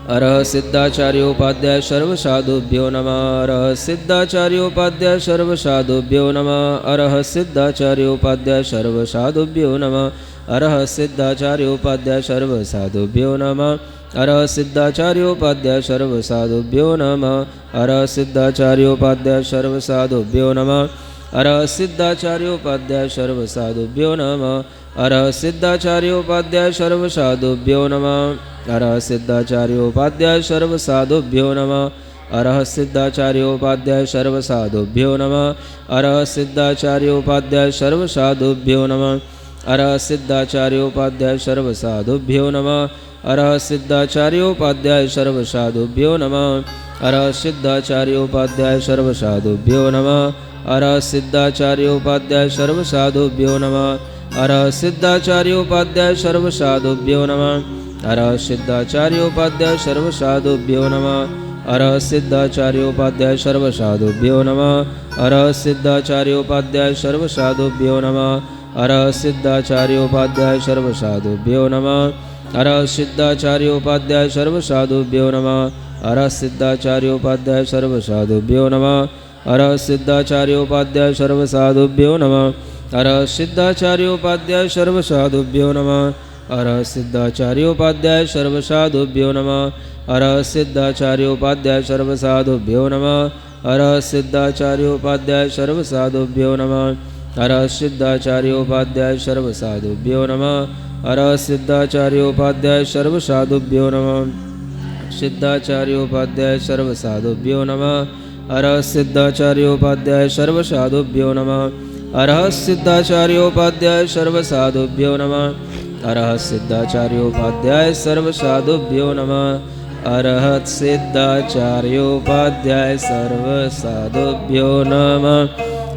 अर सिद्धाचार्योपाध्याय सर्वसाधुभ्यो नमः। अर सिद्धाचार्योपाध्याय सर्वसाधुभ्यो नमः। अर सिद्धाचार्योपाध्याय सर्वसाधुभ्यो नमः। अर सिद्धाचार्योपाध्याय सर्वसाधुभ्यो नमः। अर सिद्धाचार्योपाध्याय सर्वसाधुभ्यो नमः। अर सिद्धाचार्योपाध्याय सर्वसाधुभ्यो नमः। अर सिद्धाचार्योपाध्याय सर्वसाधुभ्यो नमः। अर सिद्धाचार्योपाध्याय सर्वसाधुभ्यो नमः। अर सिद्धाचार्योपाध्याय सर्वसाधुभ्यो नमः। अर सिद्धाचार्योपाध्याय सर्वसाधुभ्यो नमः। अर सिद्धाचार्योपाध्याय सर्वसाधुभ्यो नमः। अर सिद्धाचार्योपाध्याय सर्वसाधुभ्यो नमः। अर सिद्धाचार्योपाध्याय सर्वसाधुभ्यो नमः। अर सिद्धाचार्योपाध्याय सर्वसाधुभ्यो नमः। अर सिद्धाचार्योपाध्याय सर्वसाधुभ्यो नमः। अर सिद्धाचार्योपाध्याय सर्वसाधुभ्यो नमः। अर सिद्धाचार्योपाध्याय सर्वसाधुभ्यो नमः। अर सिद्धाचार्योपाध्याय सर्वसाधुभ्यो नमः। अर सिद्धाचार्योपाध्याय सर्वसाधुभ्यो नमः। अर सिद्धाचार्योपाध्याय सर्वसाधुभ्यो नमः। अरः सिद्धाचार्योपाध्याय सर्वसाधुभ्यो नमः। अरः सिद्धाचार्योपाध्याय सर्वसाधुभ्यो नमः। अरः सिद्धाचार्योपाध्याय सर्वसाधुभ्यो नमः। अरः सिद्धाचार्योपाध्याय सर्वसाधुभ्यो नमः। अरः सिद्धाचार्योपाध्याय सर्वसाधुभ्यो नमः। अरः सिद्धाचार्योपाध्याय सर्वसाधुभ्यो नमः। अरः सिद्धाचार्योपाध्याय सर्वसाधुभ्यो नमः। अरः सिद्धाचार्योपाध्याय सर्वसाधुभ्यो नमः। अरः सिद्धाचार्योपाध्याय सर्वसाधुभ्यो नमः। सिद्धाचार्योपाध्याय सर्वसाधुभ्यो नमः। अरः सिद्धाचार्योपाध्याय सर्वसाधुभ्यो नमः। अरः सिद्धाचार्योपाध्याय सर्वसाधुभ्यो नमः। अरः सिद्धाचार्योपाध्याय सर्वसाधुभ्यो नमः। अरः सिद्धाचार्योपाध्याय सर्वसाधुभ्यो नमः।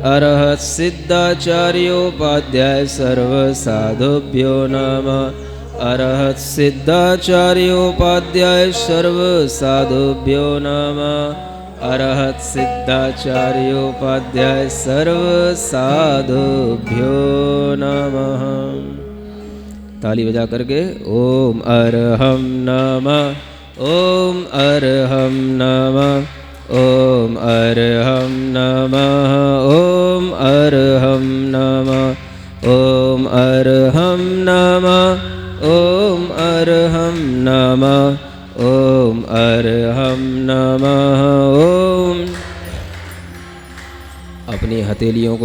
अरः सिद्धाचार्योपाध्याय सर्वसाधुभ्यो नमः। अरः सिद्धाचार्योपाध्याय सर्वसाधुभ्यो नमः। अरः सिद्धाचार्योपाध्याय सर्वसाधुभ्यो नमः। ताली बजा करके ओम अरहं नमः। ओम अरहं नमः। ओम अरहं नमः। ओम अरहं नमः। ओम अरहं नमः। ओम अरहं नमः। ओम अरहं नमः। ओम। अपनी हथेलियों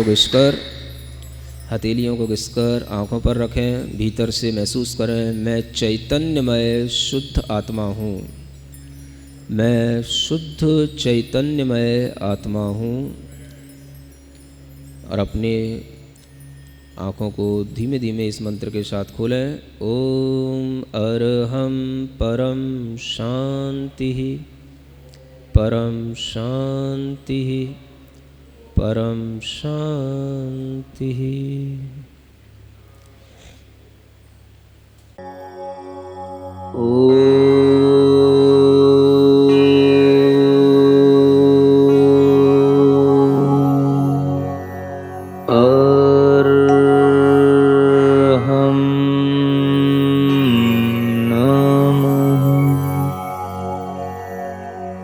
को घिसकर आँखों पर रखें। भीतर से महसूस करें, मैं चैतन्यमय शुद्ध आत्मा हूँ। मैं शुद्ध चैतन्यमय आत्मा हूँ। और अपने आँखों को धीमे धीमे इस मंत्र के साथ खोलें। ओम अरहं परम शांति, परम शांति, परम शांति। ओम